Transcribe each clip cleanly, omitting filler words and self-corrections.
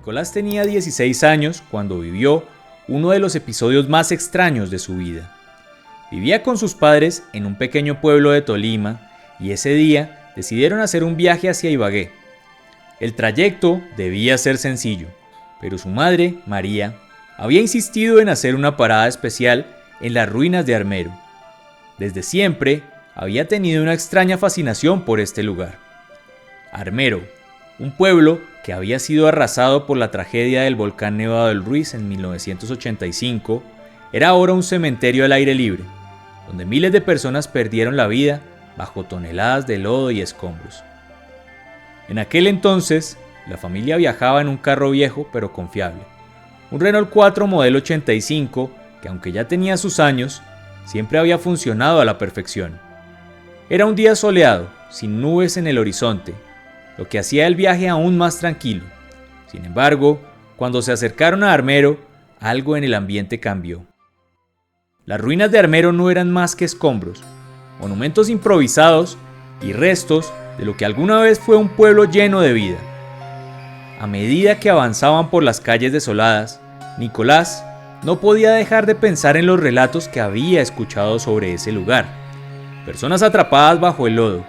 Nicolás tenía 16 años cuando vivió uno de los episodios más extraños de su vida. Vivía con sus padres en un pequeño pueblo de Tolima y ese día decidieron hacer un viaje hacia Ibagué. El trayecto debía ser sencillo, pero su madre, María, había insistido en hacer una parada especial en las ruinas de Armero. Desde siempre había tenido una extraña fascinación por este lugar. Armero, un pueblo que había sido arrasado por la tragedia del volcán Nevado del Ruiz en 1985, era ahora un cementerio al aire libre, donde miles de personas perdieron la vida bajo toneladas de lodo y escombros. En aquel entonces, la familia viajaba en un carro viejo pero confiable, un Renault 4 modelo 85 que, aunque ya tenía sus años, siempre había funcionado a la perfección. Era un día soleado, sin nubes en el horizonte, lo que hacía el viaje aún más tranquilo. Sin embargo, cuando se acercaron a Armero, algo en el ambiente cambió. Las ruinas de Armero no eran más que escombros, monumentos improvisados y restos de lo que alguna vez fue un pueblo lleno de vida. A medida que avanzaban por las calles desoladas, Nicolás no podía dejar de pensar en los relatos que había escuchado sobre ese lugar. Personas atrapadas bajo el lodo,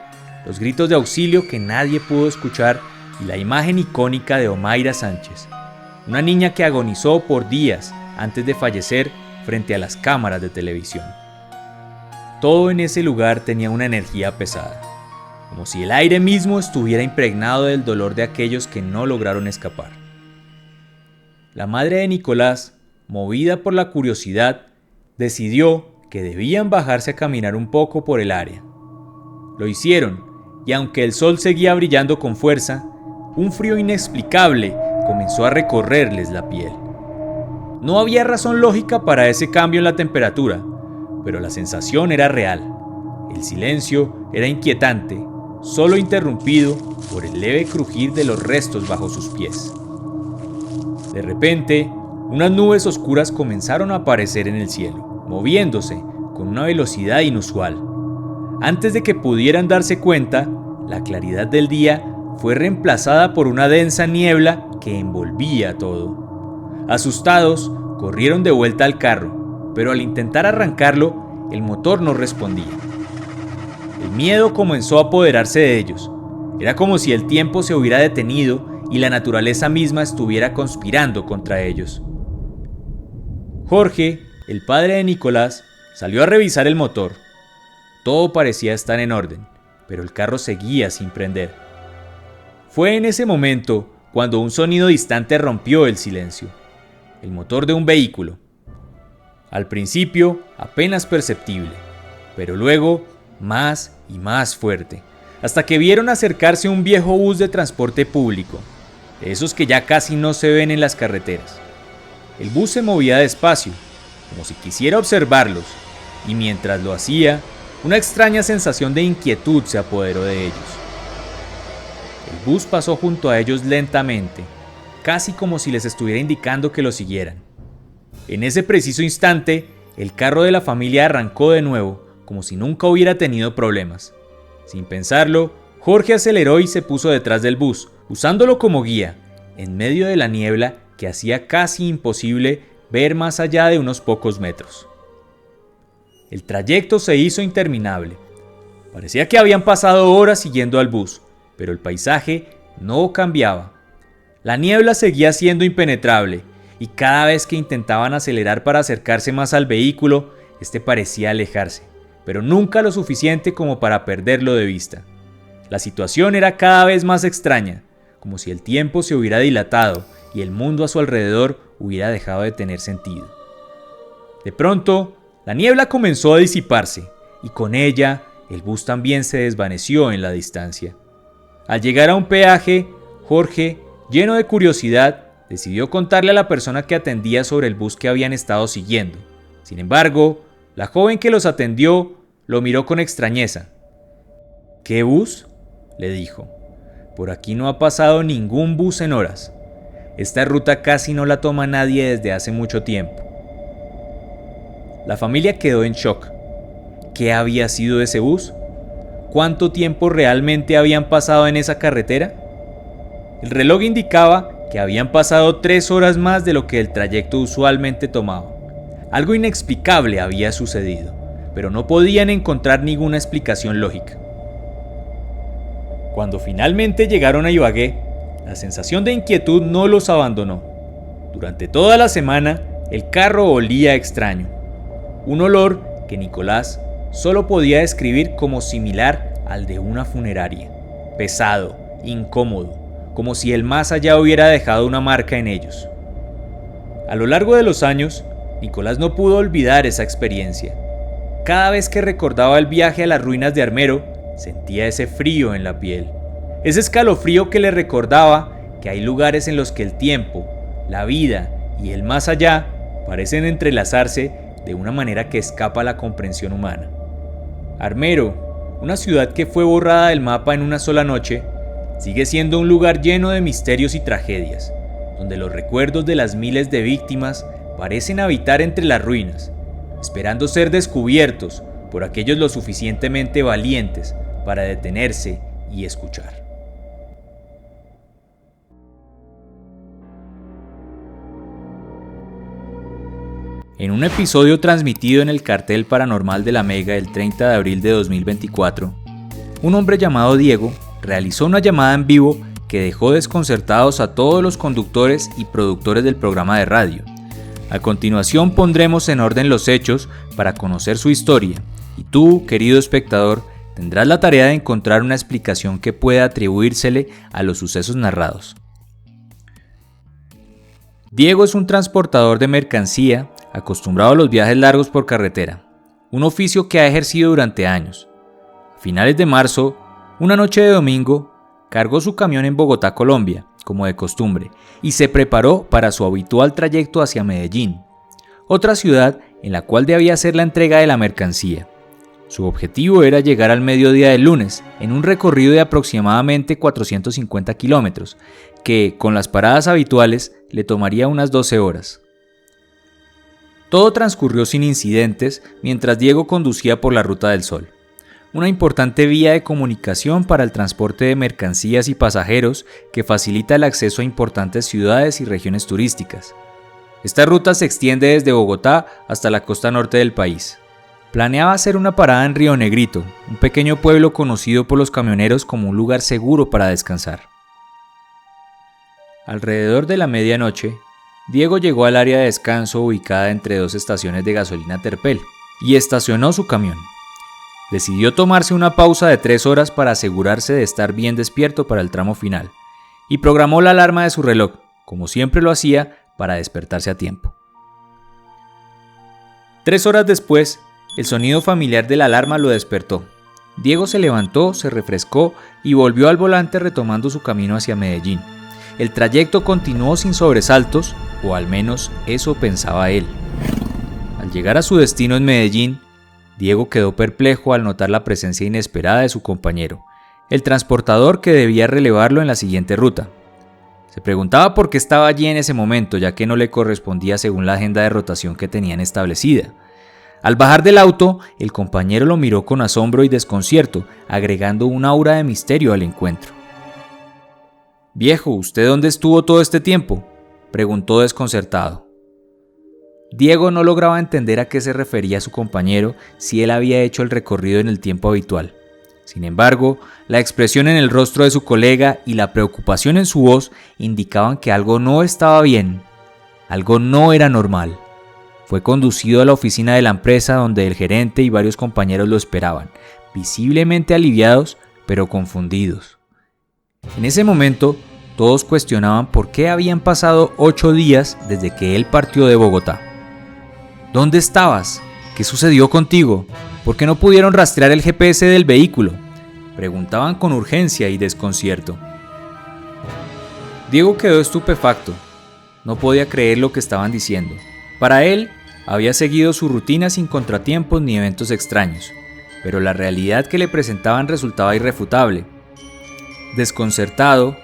los gritos de auxilio que nadie pudo escuchar y la imagen icónica de Omaira Sánchez, una niña que agonizó por días antes de fallecer frente a las cámaras de televisión. Todo en ese lugar tenía una energía pesada, como si el aire mismo estuviera impregnado del dolor de aquellos que no lograron escapar. La madre de Nicolás, movida por la curiosidad, decidió que debían bajarse a caminar un poco por el área. Lo hicieron, y aunque el sol seguía brillando con fuerza, un frío inexplicable comenzó a recorrerles la piel. No había razón lógica para ese cambio en la temperatura, pero la sensación era real. El silencio era inquietante, solo interrumpido por el leve crujir de los restos bajo sus pies. De repente, unas nubes oscuras comenzaron a aparecer en el cielo, moviéndose con una velocidad inusual. Antes de que pudieran darse cuenta, la claridad del día fue reemplazada por una densa niebla que envolvía todo. Asustados, corrieron de vuelta al carro, pero al intentar arrancarlo, el motor no respondía. El miedo comenzó a apoderarse de ellos. Era como si el tiempo se hubiera detenido y la naturaleza misma estuviera conspirando contra ellos. Jorge, el padre de Nicolás, salió a revisar el motor. Todo parecía estar en orden, pero el carro seguía sin prender. Fue en ese momento cuando un sonido distante rompió el silencio. El motor de un vehículo. Al principio apenas perceptible, pero luego más y más fuerte, hasta que vieron acercarse un viejo bus de transporte público, de esos que ya casi no se ven en las carreteras. El bus se movía despacio, como si quisiera observarlos, y mientras lo hacía, una extraña sensación de inquietud se apoderó de ellos. El bus pasó junto a ellos lentamente, casi como si les estuviera indicando que lo siguieran. En ese preciso instante, el carro de la familia arrancó de nuevo, como si nunca hubiera tenido problemas. Sin pensarlo, Jorge aceleró y se puso detrás del bus, usándolo como guía, en medio de la niebla que hacía casi imposible ver más allá de unos pocos metros. El trayecto se hizo interminable. Parecía que habían pasado horas siguiendo al bus, pero el paisaje no cambiaba. La niebla seguía siendo impenetrable, y cada vez que intentaban acelerar para acercarse más al vehículo, este parecía alejarse, pero nunca lo suficiente como para perderlo de vista. La situación era cada vez más extraña, como si el tiempo se hubiera dilatado y el mundo a su alrededor hubiera dejado de tener sentido. De pronto, la niebla comenzó a disiparse, y con ella, el bus también se desvaneció en la distancia. Al llegar a un peaje, Jorge, lleno de curiosidad, decidió contarle a la persona que atendía sobre el bus que habían estado siguiendo. Sin embargo, la joven que los atendió lo miró con extrañeza. ¿Qué bus?, le dijo. Por aquí no ha pasado ningún bus en horas. Esta ruta casi no la toma nadie desde hace mucho tiempo. La familia quedó en shock. ¿Qué había sido de ese bus? ¿Cuánto tiempo realmente habían pasado en esa carretera? El reloj indicaba que habían pasado 3 horas más de lo que el trayecto usualmente tomaba. Algo inexplicable había sucedido, pero no podían encontrar ninguna explicación lógica. Cuando finalmente llegaron a Ibagué, la sensación de inquietud no los abandonó. Durante toda la semana, el carro olía extraño. Un olor que Nicolás solo podía describir como similar al de una funeraria. Pesado, incómodo, como si el más allá hubiera dejado una marca en ellos. A lo largo de los años, Nicolás no pudo olvidar esa experiencia. Cada vez que recordaba el viaje a las ruinas de Armero, sentía ese frío en la piel. Ese escalofrío que le recordaba que hay lugares en los que el tiempo, la vida y el más allá parecen entrelazarse de una manera que escapa a la comprensión humana. Armero, una ciudad que fue borrada del mapa en una sola noche, sigue siendo un lugar lleno de misterios y tragedias, donde los recuerdos de las miles de víctimas parecen habitar entre las ruinas, esperando ser descubiertos por aquellos lo suficientemente valientes para detenerse y escuchar. En un episodio transmitido en el cartel paranormal de la Mega el 30 de abril de 2024, un hombre llamado Diego realizó una llamada en vivo que dejó desconcertados a todos los conductores y productores del programa de radio. A continuación pondremos en orden los hechos para conocer su historia, y tú, querido espectador, tendrás la tarea de encontrar una explicación que pueda atribuírsele a los sucesos narrados. Diego es un transportador de mercancía acostumbrado a los viajes largos por carretera, un oficio que ha ejercido durante años. A finales de marzo, una noche de domingo, cargó su camión en Bogotá, Colombia, como de costumbre, y se preparó para su habitual trayecto hacia Medellín, otra ciudad en la cual debía hacer la entrega de la mercancía. Su objetivo era llegar al mediodía del lunes, en un recorrido de aproximadamente 450 kilómetros, que, con las paradas habituales, le tomaría unas 12 horas. Todo transcurrió sin incidentes mientras Diego conducía por la Ruta del Sol, una importante vía de comunicación para el transporte de mercancías y pasajeros que facilita el acceso a importantes ciudades y regiones turísticas. Esta ruta se extiende desde Bogotá hasta la costa norte del país. Planeaba hacer una parada en Río Negrito, un pequeño pueblo conocido por los camioneros como un lugar seguro para descansar. Alrededor de la medianoche, Diego llegó al área de descanso ubicada entre 2 estaciones de gasolina Terpel y estacionó su camión. Decidió tomarse una pausa de 3 horas para asegurarse de estar bien despierto para el tramo final y programó la alarma de su reloj, como siempre lo hacía, para despertarse a tiempo. 3 horas después, el sonido familiar de la alarma lo despertó. Diego se levantó, se refrescó y volvió al volante retomando su camino hacia Medellín. El trayecto continuó sin sobresaltos, o al menos eso pensaba él. Al llegar a su destino en Medellín, Diego quedó perplejo al notar la presencia inesperada de su compañero, el transportador que debía relevarlo en la siguiente ruta. Se preguntaba por qué estaba allí en ese momento, ya que no le correspondía según la agenda de rotación que tenían establecida. Al bajar del auto, el compañero lo miró con asombro y desconcierto, agregando un aura de misterio al encuentro. «Viejo, ¿usted dónde estuvo todo este tiempo?», preguntó desconcertado. Diego no lograba entender a qué se refería su compañero si él había hecho el recorrido en el tiempo habitual. Sin embargo, la expresión en el rostro de su colega y la preocupación en su voz indicaban que algo no estaba bien, algo no era normal. Fue conducido a la oficina de la empresa donde el gerente y varios compañeros lo esperaban, visiblemente aliviados pero confundidos. En ese momento, todos cuestionaban por qué habían pasado 8 días desde que él partió de Bogotá. ¿Dónde estabas? ¿Qué sucedió contigo? ¿Por qué no pudieron rastrear el GPS del vehículo?, preguntaban con urgencia y desconcierto. Diego quedó estupefacto. No podía creer lo que estaban diciendo. Para él, había seguido su rutina sin contratiempos ni eventos extraños, pero la realidad que le presentaban resultaba irrefutable. Desconcertado,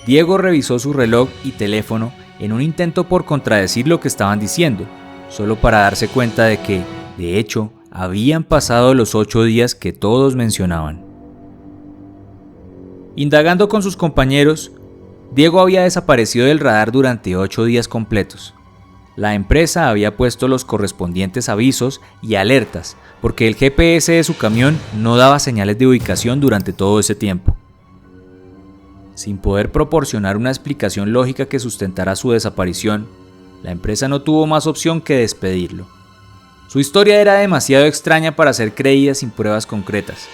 Diego revisó su reloj y teléfono en un intento por contradecir lo que estaban diciendo, solo para darse cuenta de que, de hecho, habían pasado los 8 días que todos mencionaban. Indagando con sus compañeros, Diego había desaparecido del radar durante 8 días completos. La empresa había puesto los correspondientes avisos y alertas porque el GPS de su camión no daba señales de ubicación durante todo ese tiempo. Sin poder proporcionar una explicación lógica que sustentara su desaparición, la empresa no tuvo más opción que despedirlo. Su historia era demasiado extraña para ser creída sin pruebas concretas.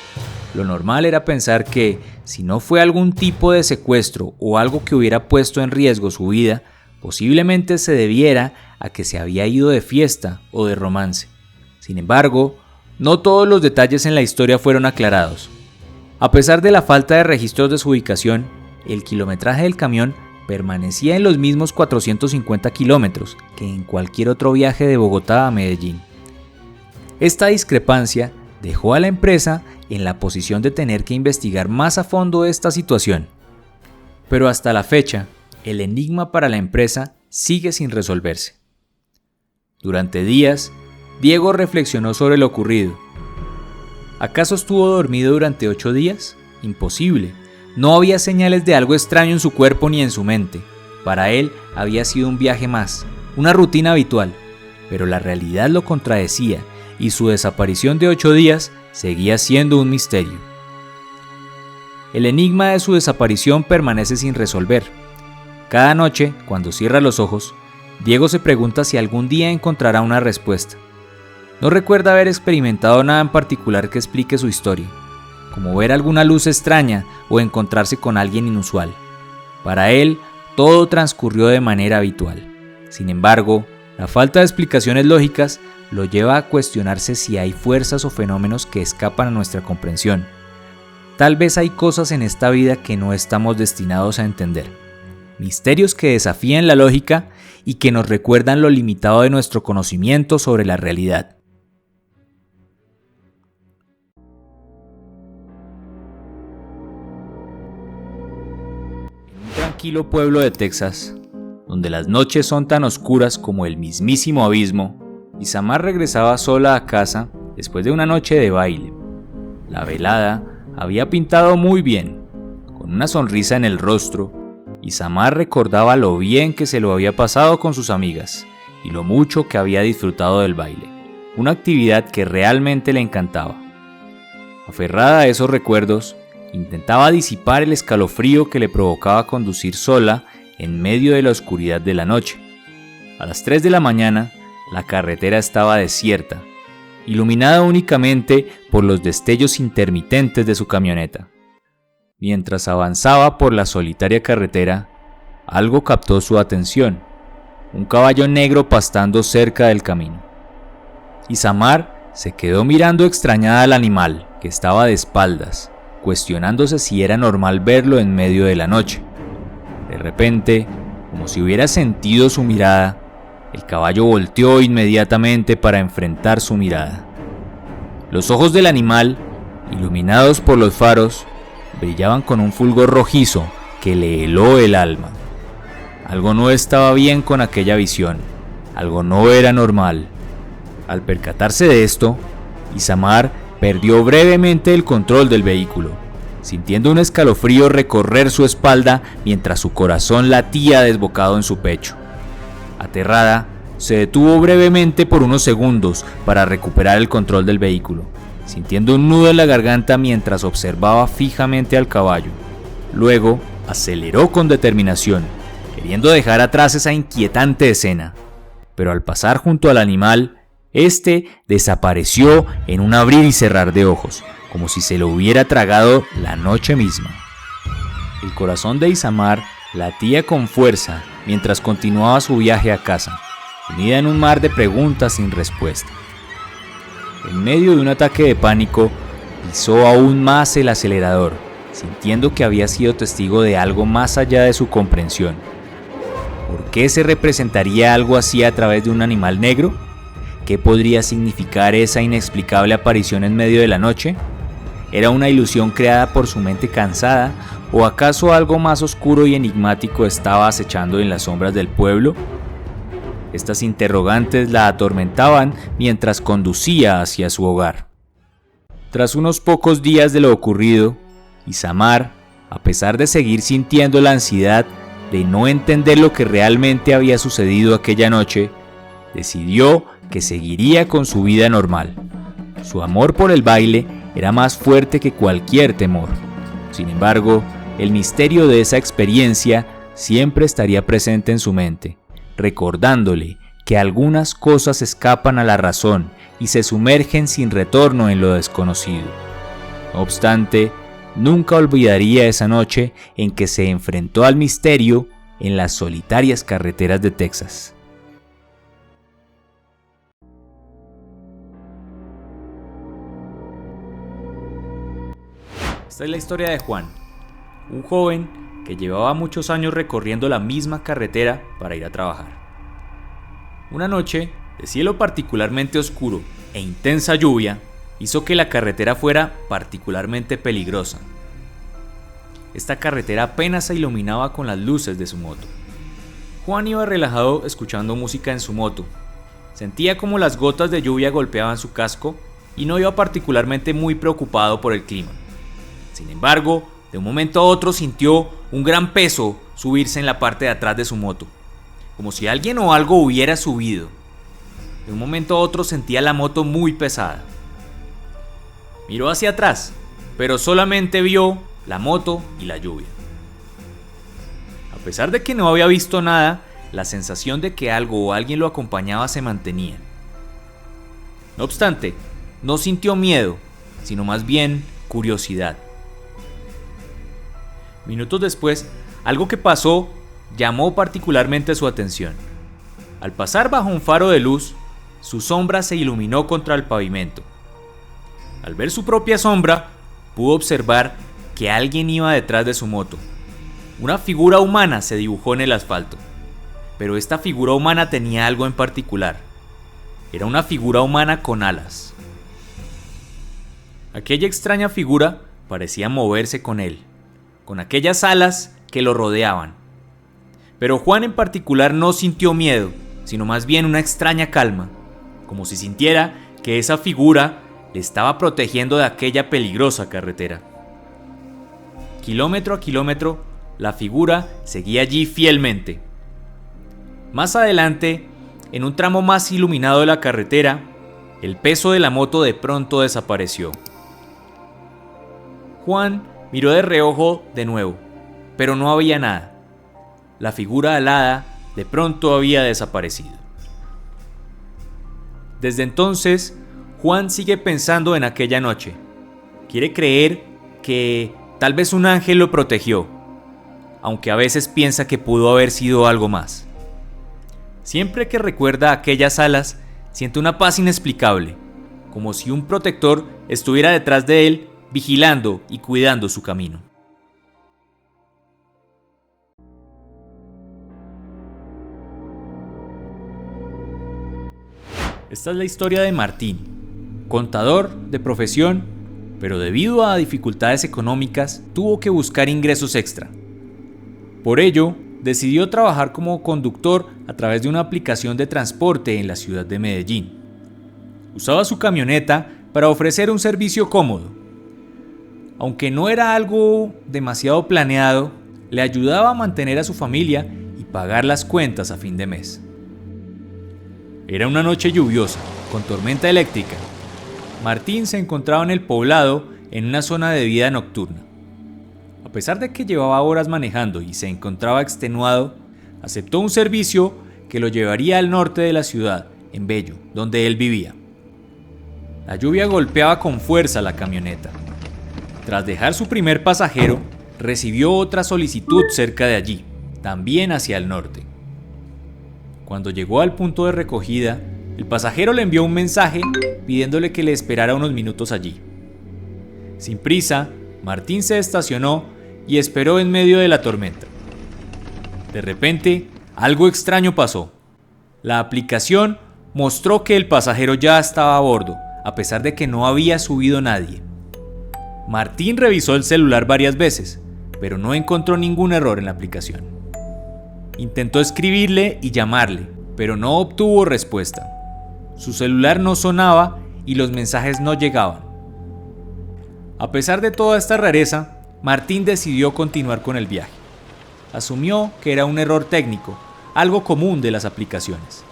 Lo normal era pensar que, si no fue algún tipo de secuestro o algo que hubiera puesto en riesgo su vida, posiblemente se debiera a que se había ido de fiesta o de romance. Sin embargo, no todos los detalles en la historia fueron aclarados. A pesar de la falta de registros de su ubicación, el kilometraje del camión permanecía en los mismos 450 kilómetros que en cualquier otro viaje de Bogotá a Medellín. Esta discrepancia dejó a la empresa en la posición de tener que investigar más a fondo esta situación. Pero hasta la fecha, el enigma para la empresa sigue sin resolverse. Durante días, Diego reflexionó sobre lo ocurrido. ¿Acaso estuvo dormido durante 8 días? Imposible. No había señales de algo extraño en su cuerpo ni en su mente. Para él había sido un viaje más, una rutina habitual, pero la realidad lo contradecía y su desaparición de 8 días seguía siendo un misterio. El enigma de su desaparición permanece sin resolver. Cada noche, cuando cierra los ojos, Diego se pregunta si algún día encontrará una respuesta. No recuerda haber experimentado nada en particular que explique su historia, como ver alguna luz extraña o encontrarse con alguien inusual. Para él, todo transcurrió de manera habitual. Sin embargo, la falta de explicaciones lógicas lo lleva a cuestionarse si hay fuerzas o fenómenos que escapan a nuestra comprensión. Tal vez hay cosas en esta vida que no estamos destinados a entender. Misterios que desafían la lógica y que nos recuerdan lo limitado de nuestro conocimiento sobre la realidad. En un tranquilo pueblo de Texas, donde las noches son tan oscuras como el mismísimo abismo, Isamar regresaba sola a casa después de una noche de baile. La velada había pintado muy bien. Con una sonrisa en el rostro, Isamar recordaba lo bien que se lo había pasado con sus amigas y lo mucho que había disfrutado del baile, una actividad que realmente le encantaba. Aferrada a esos recuerdos, intentaba disipar el escalofrío que le provocaba conducir sola en medio de la oscuridad de la noche. A las 3 de la mañana, la carretera estaba desierta, iluminada únicamente por los destellos intermitentes de su camioneta. Mientras avanzaba por la solitaria carretera, algo captó su atención: un caballo negro pastando cerca del camino. Isamar se quedó mirando extrañada al animal, que estaba de espaldas, cuestionándose si era normal verlo en medio de la noche. De repente, como si hubiera sentido su mirada, el caballo volteó inmediatamente para enfrentar su mirada. Los ojos del animal, iluminados por los faros, brillaban con un fulgor rojizo que le heló el alma. Algo no estaba bien con aquella visión, algo no era normal. Al percatarse de esto, Isamar perdió brevemente el control del vehículo, sintiendo un escalofrío recorrer su espalda mientras su corazón latía desbocado en su pecho. Aterrada, se detuvo brevemente por unos segundos para recuperar el control del vehículo, sintiendo un nudo en la garganta mientras observaba fijamente al caballo. Luego, aceleró con determinación, queriendo dejar atrás esa inquietante escena. Pero al pasar junto al animal, este desapareció en un abrir y cerrar de ojos, como si se lo hubiera tragado la noche misma. El corazón de Isamar latía con fuerza mientras continuaba su viaje a casa, unida en un mar de preguntas sin respuesta. En medio de un ataque de pánico, pisó aún más el acelerador, sintiendo que había sido testigo de algo más allá de su comprensión. ¿Por qué se representaría algo así a través de un animal negro? ¿Qué podría significar esa inexplicable aparición en medio de la noche? ¿Era una ilusión creada por su mente cansada? ¿O acaso algo más oscuro y enigmático estaba acechando en las sombras del pueblo? Estas interrogantes la atormentaban mientras conducía hacia su hogar. Tras unos pocos días de lo ocurrido, Isamar, a pesar de seguir sintiendo la ansiedad, de no entender lo que realmente había sucedido aquella noche, decidió que seguiría con su vida normal. Su amor por el baile era más fuerte que cualquier temor. Sin embargo, el misterio de esa experiencia siempre estaría presente en su mente, recordándole que algunas cosas escapan a la razón y se sumergen sin retorno en lo desconocido. No obstante, nunca olvidaría esa noche en que se enfrentó al misterio en las solitarias carreteras de Texas. Esta es la historia de Juan, un joven que llevaba muchos años recorriendo la misma carretera para ir a trabajar. Una noche, de cielo particularmente oscuro e intensa lluvia, hizo que la carretera fuera particularmente peligrosa. Esta carretera apenas se iluminaba con las luces de su moto. Juan iba relajado escuchando música en su moto. Sentía como las gotas de lluvia golpeaban su casco y no iba particularmente muy preocupado por el clima. Sin embargo, de un momento a otro sintió un gran peso subirse en la parte de atrás de su moto, como si alguien o algo hubiera subido. De un momento a otro sentía la moto muy pesada. Miró hacia atrás, pero solamente vio la moto y la lluvia. A pesar de que no había visto nada, la sensación de que algo o alguien lo acompañaba se mantenía. No obstante, no sintió miedo, sino más bien curiosidad. Minutos después, algo que pasó llamó particularmente su atención. Al pasar bajo un faro de luz, su sombra se iluminó contra el pavimento. Al ver su propia sombra, pudo observar que alguien iba detrás de su moto. Una figura humana se dibujó en el asfalto, pero esta figura humana tenía algo en particular. Era una figura humana con alas. Aquella extraña figura parecía moverse con él, con aquellas alas que lo rodeaban. Pero Juan en particular no sintió miedo, sino más bien una extraña calma, como si sintiera que esa figura le estaba protegiendo de aquella peligrosa carretera. Kilómetro a kilómetro, la figura seguía allí fielmente. Más adelante, en un tramo más iluminado de la carretera, el peso de la moto de pronto desapareció. Juan miró de reojo de nuevo, pero no había nada. La figura alada de pronto había desaparecido. Desde entonces, Juan sigue pensando en aquella noche. Quiere creer que tal vez un ángel lo protegió, aunque a veces piensa que pudo haber sido algo más. Siempre que recuerda aquellas alas, siente una paz inexplicable, como si un protector estuviera detrás de él, vigilando y cuidando su camino. Esta es la historia de Martín, contador de profesión, pero debido a dificultades económicas tuvo que buscar ingresos extra. Por ello, decidió trabajar como conductor a través de una aplicación de transporte en la ciudad de Medellín. Usaba su camioneta para ofrecer un servicio cómodo. Aunque no era algo demasiado planeado, le ayudaba a mantener a su familia y pagar las cuentas a fin de mes. Era una noche lluviosa, con tormenta eléctrica. Martín se encontraba en el poblado en una zona de vida nocturna. A pesar de que llevaba horas manejando y se encontraba extenuado, aceptó un servicio que lo llevaría al norte de la ciudad, en Bello, donde él vivía. La lluvia golpeaba con fuerza la camioneta. Tras dejar su primer pasajero, recibió otra solicitud cerca de allí, también hacia el norte. Cuando llegó al punto de recogida, el pasajero le envió un mensaje pidiéndole que le esperara unos minutos allí. Sin prisa, Martín se estacionó y esperó en medio de la tormenta. De repente, algo extraño pasó. La aplicación mostró que el pasajero ya estaba a bordo, a pesar de que no había subido nadie. Martín revisó el celular varias veces, pero no encontró ningún error en la aplicación. Intentó escribirle y llamarle, pero no obtuvo respuesta. Su celular no sonaba y los mensajes no llegaban. A pesar de toda esta rareza, Martín decidió continuar con el viaje. asumió que era un error técnico, algo común de las aplicaciones.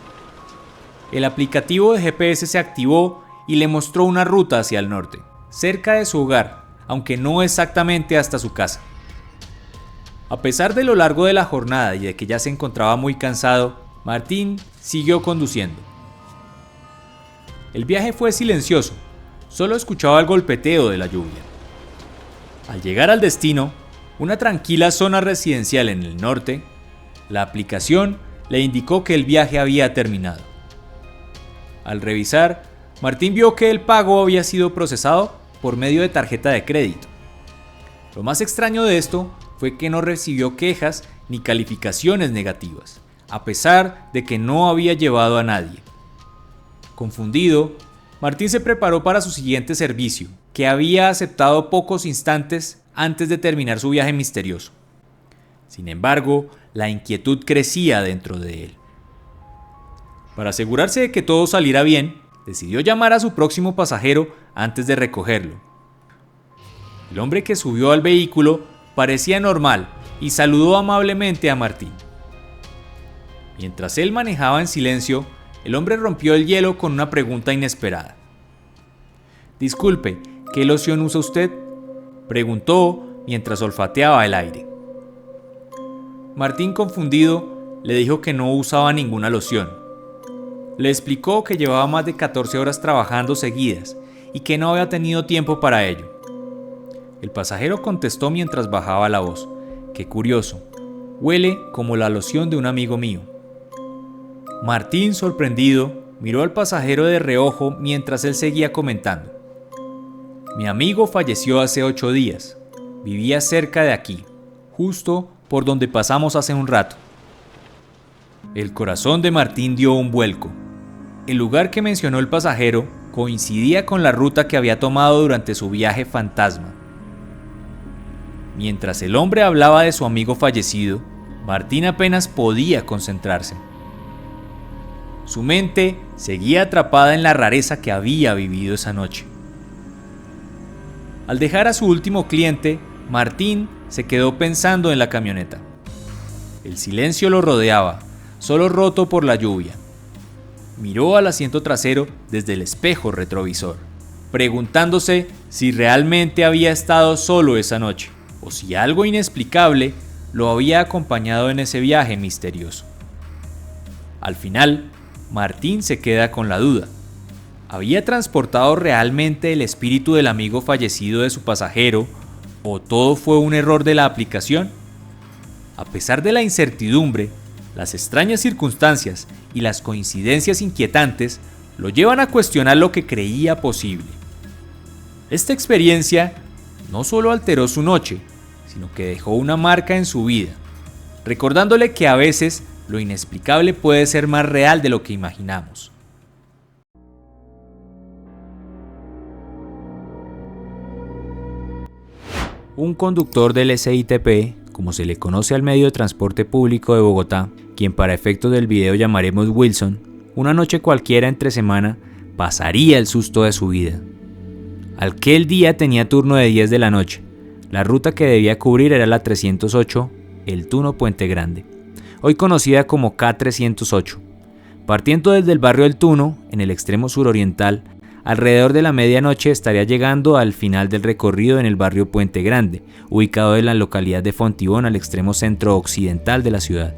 El aplicativo de GPS se activó y le mostró una ruta hacia el norte, cerca de su hogar, aunque no exactamente hasta su casa. A pesar de lo largo de la jornada y de que ya se encontraba muy cansado, Martín siguió conduciendo. El viaje fue silencioso, solo escuchaba el golpeteo de la lluvia. Al llegar al destino, una tranquila zona residencial en el norte, la aplicación le indicó que el viaje había terminado. Al revisar, Martín vio que el pago había sido procesado por medio de tarjeta de crédito. Lo más extraño de esto fue que no recibió quejas ni calificaciones negativas, a pesar de que no había llevado a nadie. Confundido, Martín se preparó para su siguiente servicio, que había aceptado pocos instantes antes de terminar su viaje misterioso. Sin embargo, la inquietud crecía dentro de él. Para asegurarse de que todo saliera bien, decidió llamar a su próximo pasajero antes de recogerlo. El hombre que subió al vehículo parecía normal y saludó amablemente a Martín. Mientras él manejaba en silencio, el hombre rompió el hielo con una pregunta inesperada. «Disculpe, ¿qué loción usa usted?», preguntó mientras olfateaba el aire. Martín, confundido, le dijo que no usaba ninguna loción. Le explicó que llevaba más de 14 horas trabajando seguidas y que no había tenido tiempo para ello. El pasajero contestó mientras bajaba la voz: «Qué curioso, huele como la loción de un amigo mío». Martín, sorprendido, miró al pasajero de reojo mientras él seguía comentando: «Mi amigo falleció hace 8 días. Vivía cerca de aquí, justo por donde pasamos hace un rato». El corazón de Martín dio un vuelco. El lugar que mencionó el pasajero coincidía con la ruta que había tomado durante su viaje fantasma. Mientras el hombre hablaba de su amigo fallecido, Martín apenas podía concentrarse. Su mente seguía atrapada en la rareza que había vivido esa noche. Al dejar a su último cliente, Martín se quedó pensando en la camioneta. El silencio lo rodeaba, solo roto por la lluvia. Miró al asiento trasero desde el espejo retrovisor, preguntándose si realmente había estado solo esa noche, o si algo inexplicable lo había acompañado en ese viaje misterioso. Al final, Martín se queda con la duda. ¿Había transportado realmente el espíritu del amigo fallecido de su pasajero, o todo fue un error de la aplicación? A pesar de la incertidumbre, las extrañas circunstancias y las coincidencias inquietantes lo llevan a cuestionar lo que creía posible. Esta experiencia no solo alteró su noche, sino que dejó una marca en su vida, recordándole que a veces lo inexplicable puede ser más real de lo que imaginamos. Un conductor del SITP, como se le conoce al medio de transporte público de Bogotá, quien para efectos del video llamaremos Wilson, una noche cualquiera entre semana pasaría el susto de su vida. Aquel día tenía turno de 10 de la noche. La ruta que debía cubrir era la 308, El Tuno Puente Grande, hoy conocida como K308. Partiendo desde el barrio El Tuno, en el extremo suroriental, alrededor de la medianoche estaría llegando al final del recorrido en el barrio Puente Grande, ubicado en la localidad de Fontibón, al extremo centro-occidental de la ciudad.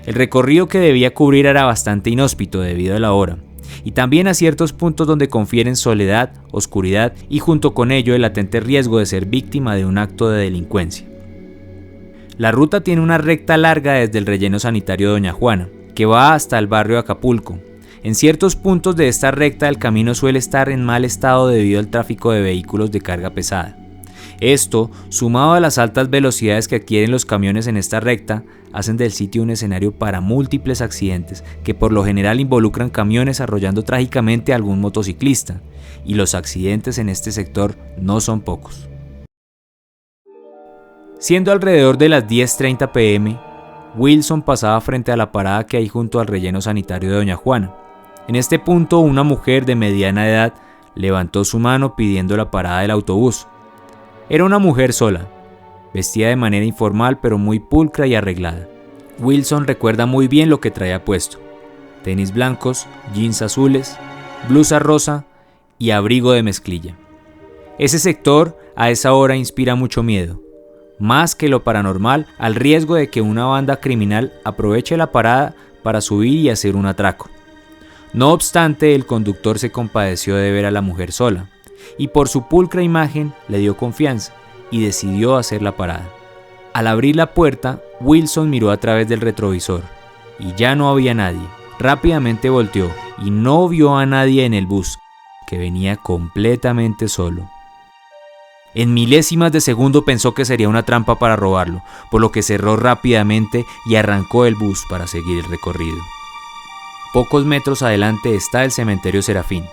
El recorrido que debía cubrir era bastante inhóspito debido a la hora, y también a ciertos puntos donde confieren soledad, oscuridad y junto con ello el latente riesgo de ser víctima de un acto de delincuencia. La ruta tiene una recta larga desde el relleno sanitario de Doña Juana, que va hasta el barrio de Acapulco. En ciertos puntos de esta recta el camino suele estar en mal estado debido al tráfico de vehículos de carga pesada. Esto, sumado a las altas velocidades que adquieren los camiones en esta recta, hacen del sitio un escenario para múltiples accidentes que por lo general involucran camiones arrollando trágicamente a algún motociclista, y los accidentes en este sector no son pocos. Siendo alrededor de las 10:30 p.m., Wilson pasaba frente a la parada que hay junto al relleno sanitario de Doña Juana. En este punto, una mujer de mediana edad levantó su mano pidiendo la parada del autobús. Era una mujer sola. Vestía de manera informal pero muy pulcra y arreglada. Wilson recuerda muy bien lo que traía puesto: tenis blancos, jeans azules, blusa rosa y abrigo de mezclilla. Ese sector a esa hora inspira mucho miedo, más que lo paranormal, al riesgo de que una banda criminal aproveche la parada para subir y hacer un atraco. No obstante, el conductor se compadeció de ver a la mujer sola, y por su pulcra imagen le dio confianza y decidió hacer la parada. Al abrir la puerta, Wilson miró a través del retrovisor, y ya no había nadie. Rápidamente volteó y no vio a nadie en el bus, que venía completamente solo. En milésimas de segundo pensó que sería una trampa para robarlo, por lo que cerró rápidamente y arrancó el bus para seguir el recorrido. Pocos metros adelante está el cementerio Serafín.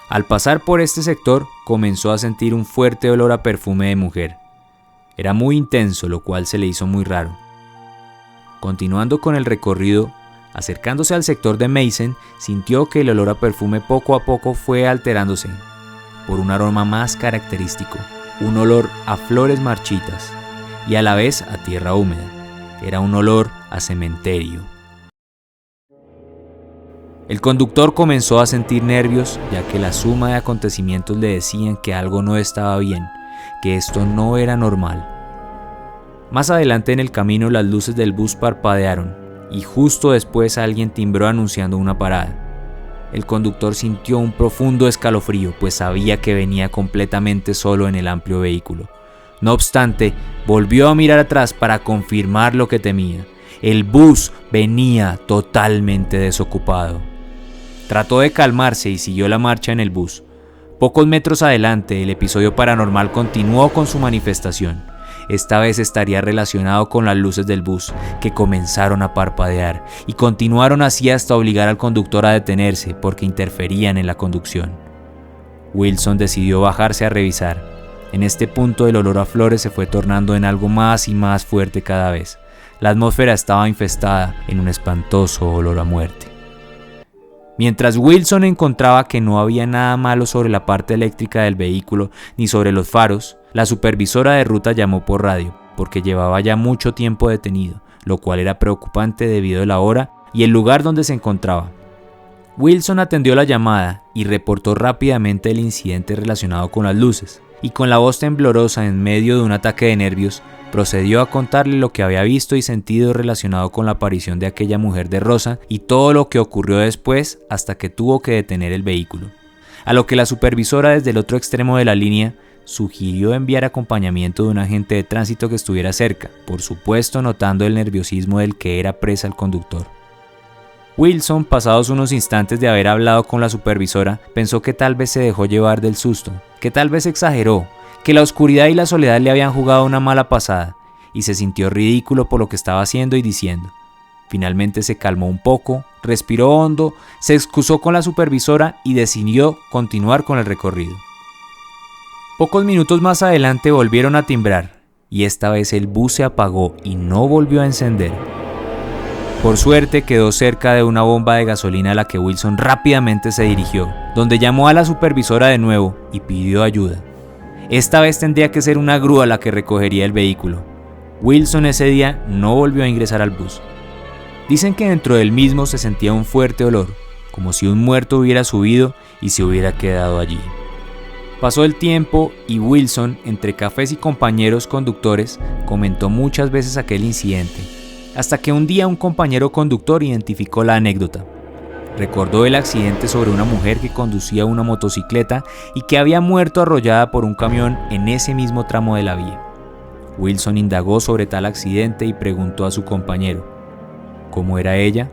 Al pasar por este sector, comenzó a sentir un fuerte olor a perfume de mujer. Era muy intenso, lo cual se le hizo muy raro. Continuando con el recorrido, acercándose al sector de Mason, sintió que el olor a perfume poco a poco fue alterándose por un aroma más característico, un olor a flores marchitas y a la vez a tierra húmeda. Era un olor a cementerio. El conductor comenzó a sentir nervios, ya que la suma de acontecimientos le decían que algo no estaba bien, que esto no era normal. Más adelante en el camino las luces del bus parpadearon y justo después alguien timbró anunciando una parada. El conductor sintió un profundo escalofrío, pues sabía que venía completamente solo en el amplio vehículo. No obstante, volvió a mirar atrás para confirmar lo que temía. El bus venía totalmente desocupado. Trató de calmarse y siguió la marcha en el bus. Pocos metros adelante, el episodio paranormal continuó con su manifestación. Esta vez estaría relacionado con las luces del bus, que comenzaron a parpadear y continuaron así hasta obligar al conductor a detenerse porque interferían en la conducción. Wilson decidió bajarse a revisar. En este punto el olor a flores se fue tornando en algo más y más fuerte cada vez. La atmósfera estaba infestada en un espantoso olor a muerte. Mientras Wilson encontraba que no había nada malo sobre la parte eléctrica del vehículo ni sobre los faros, la supervisora de ruta llamó por radio, porque llevaba ya mucho tiempo detenido, lo cual era preocupante debido a la hora y el lugar donde se encontraba. Wilson atendió la llamada y reportó rápidamente el incidente relacionado con las luces, y con la voz temblorosa en medio de un ataque de nervios, procedió a contarle lo que había visto y sentido relacionado con la aparición de aquella mujer de rosa y todo lo que ocurrió después hasta que tuvo que detener el vehículo. A lo que la supervisora desde el otro extremo de la línea sugirió enviar acompañamiento de un agente de tránsito que estuviera cerca, por supuesto notando el nerviosismo del que era presa el conductor. Wilson, pasados unos instantes de haber hablado con la supervisora, pensó que tal vez se dejó llevar del susto, que tal vez exageró, que la oscuridad y la soledad le habían jugado una mala pasada, y se sintió ridículo por lo que estaba haciendo y diciendo. Finalmente se calmó un poco, respiró hondo, se excusó con la supervisora y decidió continuar con el recorrido. Pocos minutos más adelante volvieron a timbrar, y esta vez el bus se apagó y no volvió a encender. Por suerte quedó cerca de una bomba de gasolina a la que Wilson rápidamente se dirigió, donde llamó a la supervisora de nuevo y pidió ayuda. Esta vez tendría que ser una grúa la que recogería el vehículo. Wilson ese día no volvió a ingresar al bus. Dicen que dentro del mismo se sentía un fuerte olor, como si un muerto hubiera subido y se hubiera quedado allí. Pasó el tiempo y Wilson, entre cafés y compañeros conductores, comentó muchas veces aquel incidente, hasta que un día un compañero conductor identificó la anécdota. Recordó el accidente sobre una mujer que conducía una motocicleta y que había muerto arrollada por un camión en ese mismo tramo de la vía. Wilson indagó sobre tal accidente y preguntó a su compañero: ¿cómo era ella?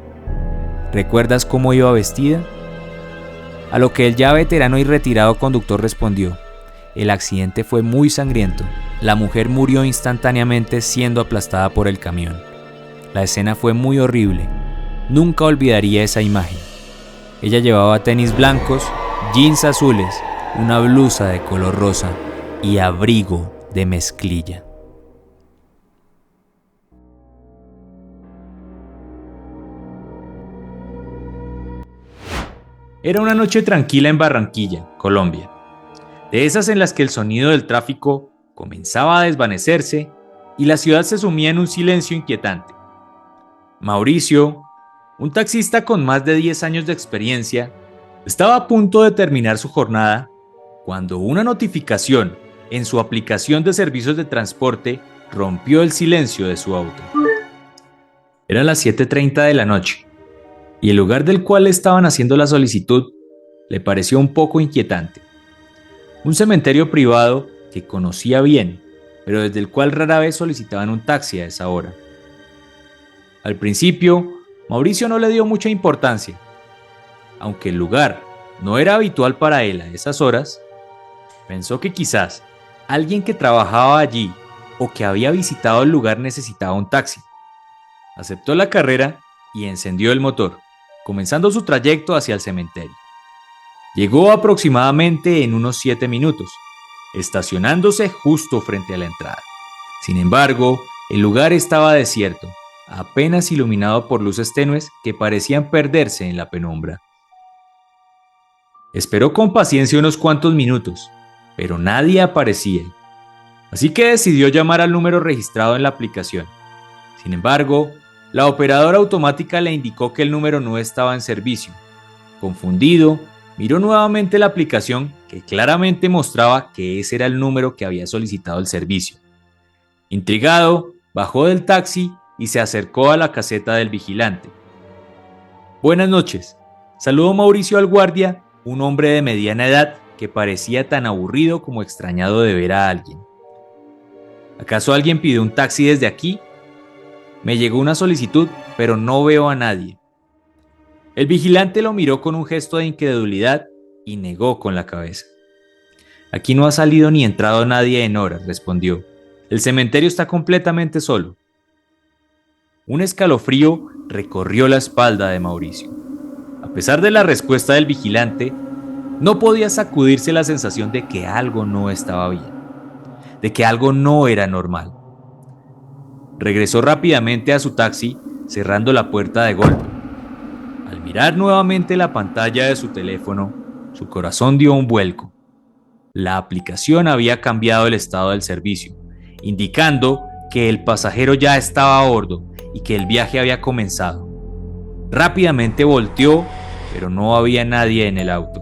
¿Recuerdas cómo iba vestida? A lo que el ya veterano y retirado conductor respondió: el accidente fue muy sangriento. La mujer murió instantáneamente siendo aplastada por el camión. La escena fue muy horrible. Nunca olvidaría esa imagen. Ella llevaba tenis blancos, jeans azules, una blusa de color rosa y abrigo de mezclilla. Era una noche tranquila en Barranquilla, Colombia. De esas en las que el sonido del tráfico comenzaba a desvanecerse y la ciudad se sumía en un silencio inquietante. Mauricio, un taxista con más de 10 años de experiencia, estaba a punto de terminar su jornada cuando una notificación en su aplicación de servicios de transporte rompió el silencio de su auto. Era las 7:30 de la noche y el lugar del cual estaban haciendo la solicitud le pareció un poco inquietante. Un cementerio privado que conocía bien, pero desde el cual rara vez solicitaban un taxi a esa hora. Al principio, Mauricio no le dio mucha importancia. Aunque el lugar no era habitual para él a esas horas, pensó que quizás alguien que trabajaba allí o que había visitado el lugar necesitaba un taxi. Aceptó la carrera y encendió el motor, comenzando su trayecto hacia el cementerio. Llegó aproximadamente en unos 7 minutos, estacionándose justo frente a la entrada. Sin embargo, el lugar estaba desierto, apenas iluminado por luces tenues que parecían perderse en la penumbra. Esperó con paciencia unos cuantos minutos, pero nadie aparecía. Así que decidió llamar al número registrado en la aplicación. Sin embargo, la operadora automática le indicó que el número no estaba en servicio. Confundido, miró nuevamente la aplicación que claramente mostraba que ese era el número que había solicitado el servicio. Intrigado, bajó del taxi y se acercó a la caseta del vigilante. Buenas noches. Saludó Mauricio al guardia, un hombre de mediana edad que parecía tan aburrido como extrañado de ver a alguien. ¿Acaso alguien pidió un taxi desde aquí? Me llegó una solicitud, pero no veo a nadie. El vigilante lo miró con un gesto de incredulidad y negó con la cabeza. Aquí no ha salido ni entrado nadie en horas, respondió. El cementerio está completamente solo. Un escalofrío recorrió la espalda de Mauricio. A pesar de la respuesta del vigilante, no podía sacudirse la sensación de que algo no estaba bien, de que algo no era normal. Regresó rápidamente a su taxi, cerrando la puerta de golpe. Al mirar nuevamente la pantalla de su teléfono, su corazón dio un vuelco. La aplicación había cambiado el estado del servicio, indicando que el pasajero ya estaba a bordo y que el viaje había comenzado. Rápidamente volteó, pero no había nadie en el auto.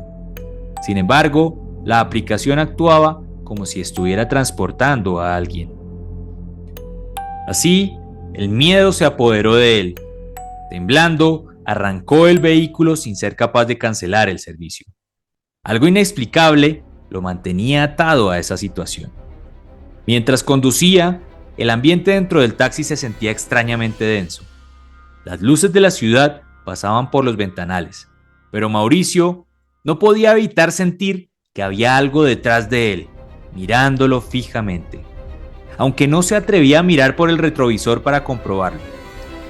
Sin embargo, la aplicación actuaba como si estuviera transportando a alguien. Así, el miedo se apoderó de él. Temblando, arrancó el vehículo sin ser capaz de cancelar el servicio. Algo inexplicable lo mantenía atado a esa situación. Mientras conducía, el ambiente dentro del taxi se sentía extrañamente denso. Las luces de la ciudad pasaban por los ventanales, pero Mauricio no podía evitar sentir que había algo detrás de él, mirándolo fijamente. Aunque no se atrevía a mirar por el retrovisor para comprobarlo.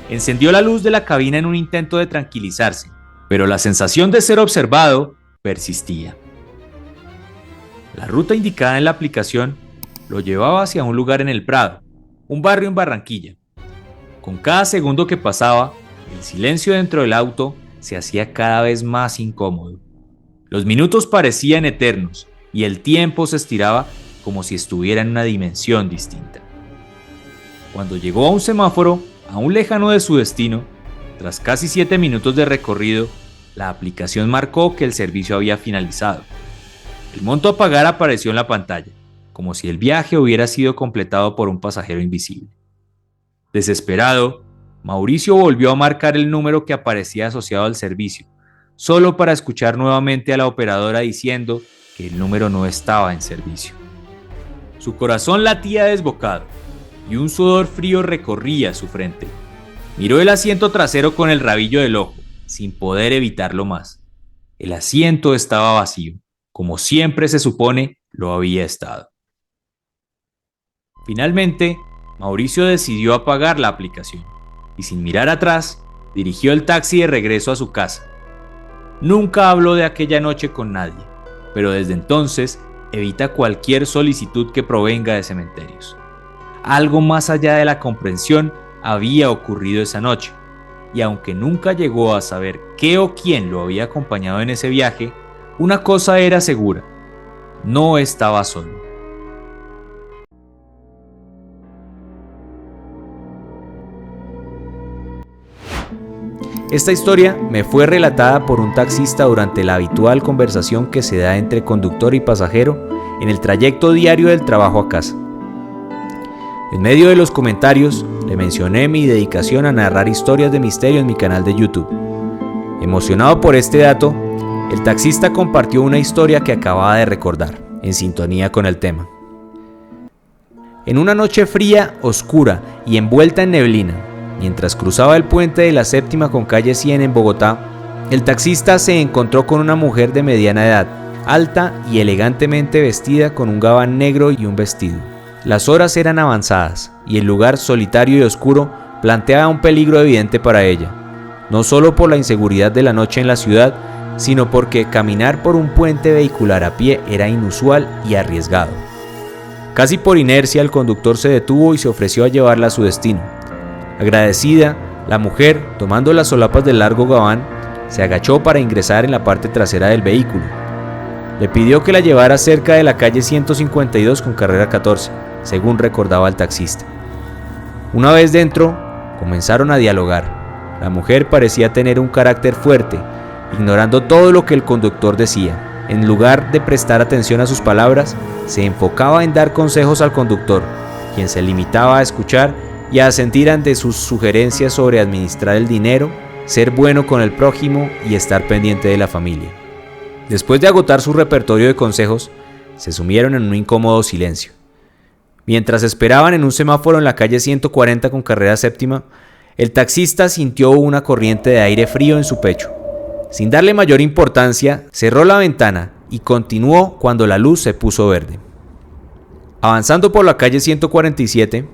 Encendió la luz de la cabina en un intento de tranquilizarse, pero la sensación de ser observado persistía. La ruta indicada en la aplicación lo llevaba hacia un lugar en el Prado, un barrio en Barranquilla. Con cada segundo que pasaba, el silencio dentro del auto se hacía cada vez más incómodo. Los minutos parecían eternos y el tiempo se estiraba como si estuviera en una dimensión distinta. Cuando llegó a un semáforo, aún lejano de su destino, tras casi 7 minutos de recorrido, la aplicación marcó que el servicio había finalizado. El monto a pagar apareció en la pantalla, como si el viaje hubiera sido completado por un pasajero invisible. Desesperado, Mauricio volvió a marcar el número que aparecía asociado al servicio, solo para escuchar nuevamente a la operadora diciendo que el número no estaba en servicio. Su corazón latía desbocado y un sudor frío recorría su frente. Miró el asiento trasero con el rabillo del ojo, sin poder evitarlo más. El asiento estaba vacío, como siempre se supone lo había estado. Finalmente, Mauricio decidió apagar la aplicación y sin mirar atrás, dirigió el taxi de regreso a su casa. Nunca habló de aquella noche con nadie, pero desde entonces evita cualquier solicitud que provenga de cementerios. Algo más allá de la comprensión había ocurrido esa noche, y aunque nunca llegó a saber qué o quién lo había acompañado en ese viaje, una cosa era segura: no estaba solo. Esta historia me fue relatada por un taxista durante la habitual conversación que se da entre conductor y pasajero en el trayecto diario del trabajo a casa. En medio de los comentarios, le mencioné mi dedicación a narrar historias de misterio en mi canal de YouTube. Emocionado por este dato, el taxista compartió una historia que acababa de recordar, en sintonía con el tema. En una noche fría, oscura y envuelta en neblina, mientras cruzaba el puente de la Séptima con calle 100 en Bogotá, el taxista se encontró con una mujer de mediana edad, alta y elegantemente vestida con un gabán negro y un vestido. Las horas eran avanzadas y el lugar solitario y oscuro planteaba un peligro evidente para ella, no solo por la inseguridad de la noche en la ciudad, sino porque caminar por un puente vehicular a pie era inusual y arriesgado. Casi por inercia el conductor se detuvo y se ofreció a llevarla a su destino. Agradecida, la mujer, tomando las solapas del largo gabán, se agachó para ingresar en la parte trasera del vehículo. Le pidió que la llevara cerca de la calle 152 con carrera 14, según recordaba el taxista. Una vez dentro, comenzaron a dialogar. La mujer parecía tener un carácter fuerte, ignorando todo lo que el conductor decía. En lugar de prestar atención a sus palabras, se enfocaba en dar consejos al conductor, quien se limitaba a escuchar y a asentir ante sus sugerencias sobre administrar el dinero, ser bueno con el prójimo y estar pendiente de la familia. Después de agotar su repertorio de consejos, se sumieron en un incómodo silencio. Mientras esperaban en un semáforo en la calle 140 con carrera 7ª, el taxista sintió una corriente de aire frío en su pecho. Sin darle mayor importancia, cerró la ventana y continuó cuando la luz se puso verde. Avanzando por la calle 147,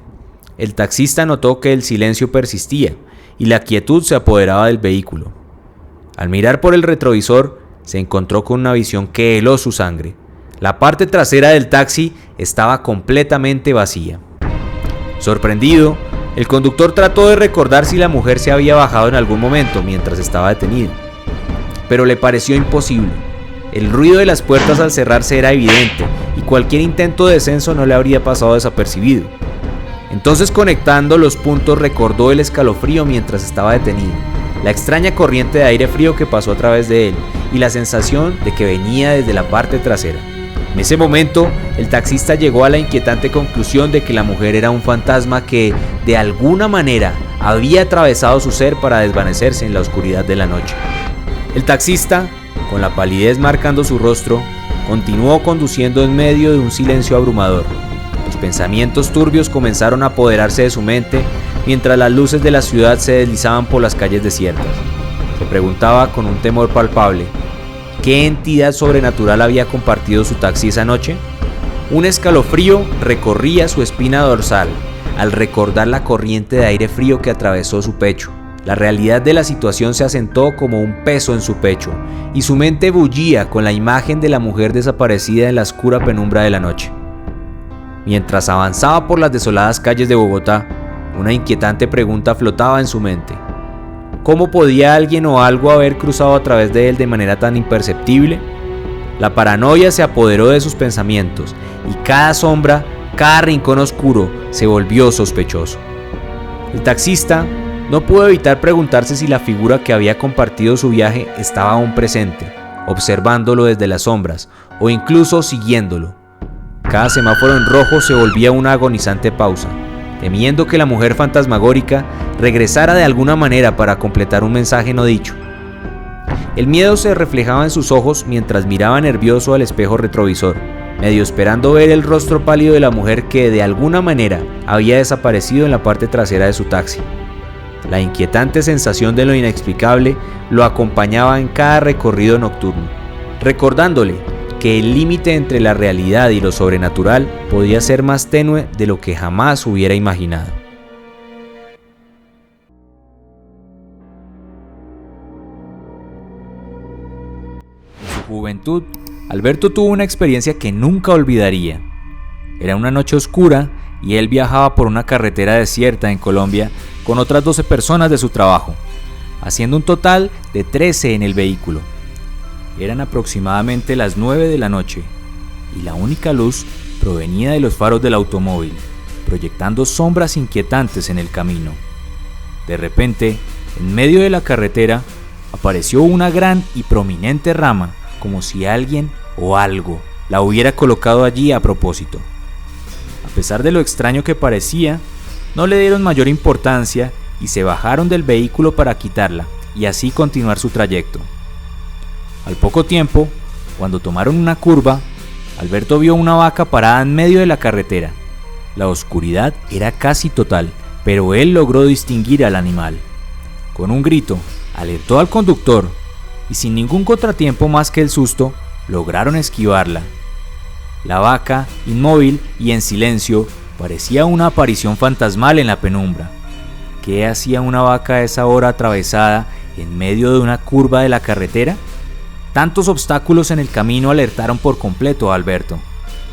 el taxista notó que el silencio persistía y la quietud se apoderaba del vehículo. Al mirar por el retrovisor, se encontró con una visión que heló su sangre. La parte trasera del taxi estaba completamente vacía. Sorprendido, el conductor trató de recordar si la mujer se había bajado en algún momento mientras estaba detenido, pero le pareció imposible. El ruido de las puertas al cerrarse era evidente y cualquier intento de descenso no le habría pasado desapercibido. Entonces, conectando los puntos, recordó el escalofrío mientras estaba detenido, la extraña corriente de aire frío que pasó a través de él y la sensación de que venía desde la parte trasera. En ese momento, el taxista llegó a la inquietante conclusión de que la mujer era un fantasma que, de alguna manera, había atravesado su ser para desvanecerse en la oscuridad de la noche. El taxista, con la palidez marcando su rostro, continuó conduciendo en medio de un silencio abrumador. Los pensamientos turbios comenzaron a apoderarse de su mente mientras las luces de la ciudad se deslizaban por las calles desiertas. Se preguntaba con un temor palpable, ¿qué entidad sobrenatural había compartido su taxi esa noche? Un escalofrío recorría su espina dorsal al recordar la corriente de aire frío que atravesó su pecho. La realidad de la situación se asentó como un peso en su pecho y su mente bullía con la imagen de la mujer desaparecida en la oscura penumbra de la noche. Mientras avanzaba por las desoladas calles de Bogotá, una inquietante pregunta flotaba en su mente. ¿Cómo podía alguien o algo haber cruzado a través de él de manera tan imperceptible? La paranoia se apoderó de sus pensamientos y cada sombra, cada rincón oscuro se volvió sospechoso. El taxista no pudo evitar preguntarse si la figura que había compartido su viaje estaba aún presente, observándolo desde las sombras o incluso siguiéndolo. Cada semáforo en rojo se volvía una agonizante pausa, temiendo que la mujer fantasmagórica regresara de alguna manera para completar un mensaje no dicho. El miedo se reflejaba en sus ojos mientras miraba nervioso al espejo retrovisor, medio esperando ver el rostro pálido de la mujer que de alguna manera había desaparecido en la parte trasera de su taxi. La inquietante sensación de lo inexplicable lo acompañaba en cada recorrido nocturno, recordándole que el límite entre la realidad y lo sobrenatural podía ser más tenue de lo que jamás hubiera imaginado. En su juventud, Alberto tuvo una experiencia que nunca olvidaría. Era una noche oscura y él viajaba por una carretera desierta en Colombia con otras 12 personas de su trabajo, haciendo un total de 13 en el vehículo. Eran aproximadamente las 9 de la noche y la única luz provenía de los faros del automóvil, proyectando sombras inquietantes en el camino. De repente, En medio de la carretera apareció una gran y prominente rama, como si alguien o algo la hubiera colocado allí a propósito. A pesar de lo extraño que parecía, no le dieron mayor importancia y se bajaron del vehículo para quitarla y así continuar su trayecto. Al poco tiempo, cuando tomaron una curva, Alberto vio una vaca parada en medio de la carretera. La oscuridad era casi total, pero él logró distinguir al animal. Con un grito, alertó al conductor y sin ningún contratiempo más que el susto, lograron esquivarla. La vaca, inmóvil y en silencio, parecía una aparición fantasmal en la penumbra. ¿Qué hacía una vaca a esa hora atravesada en medio de una curva de la carretera? Tantos obstáculos en el camino alertaron por completo a Alberto.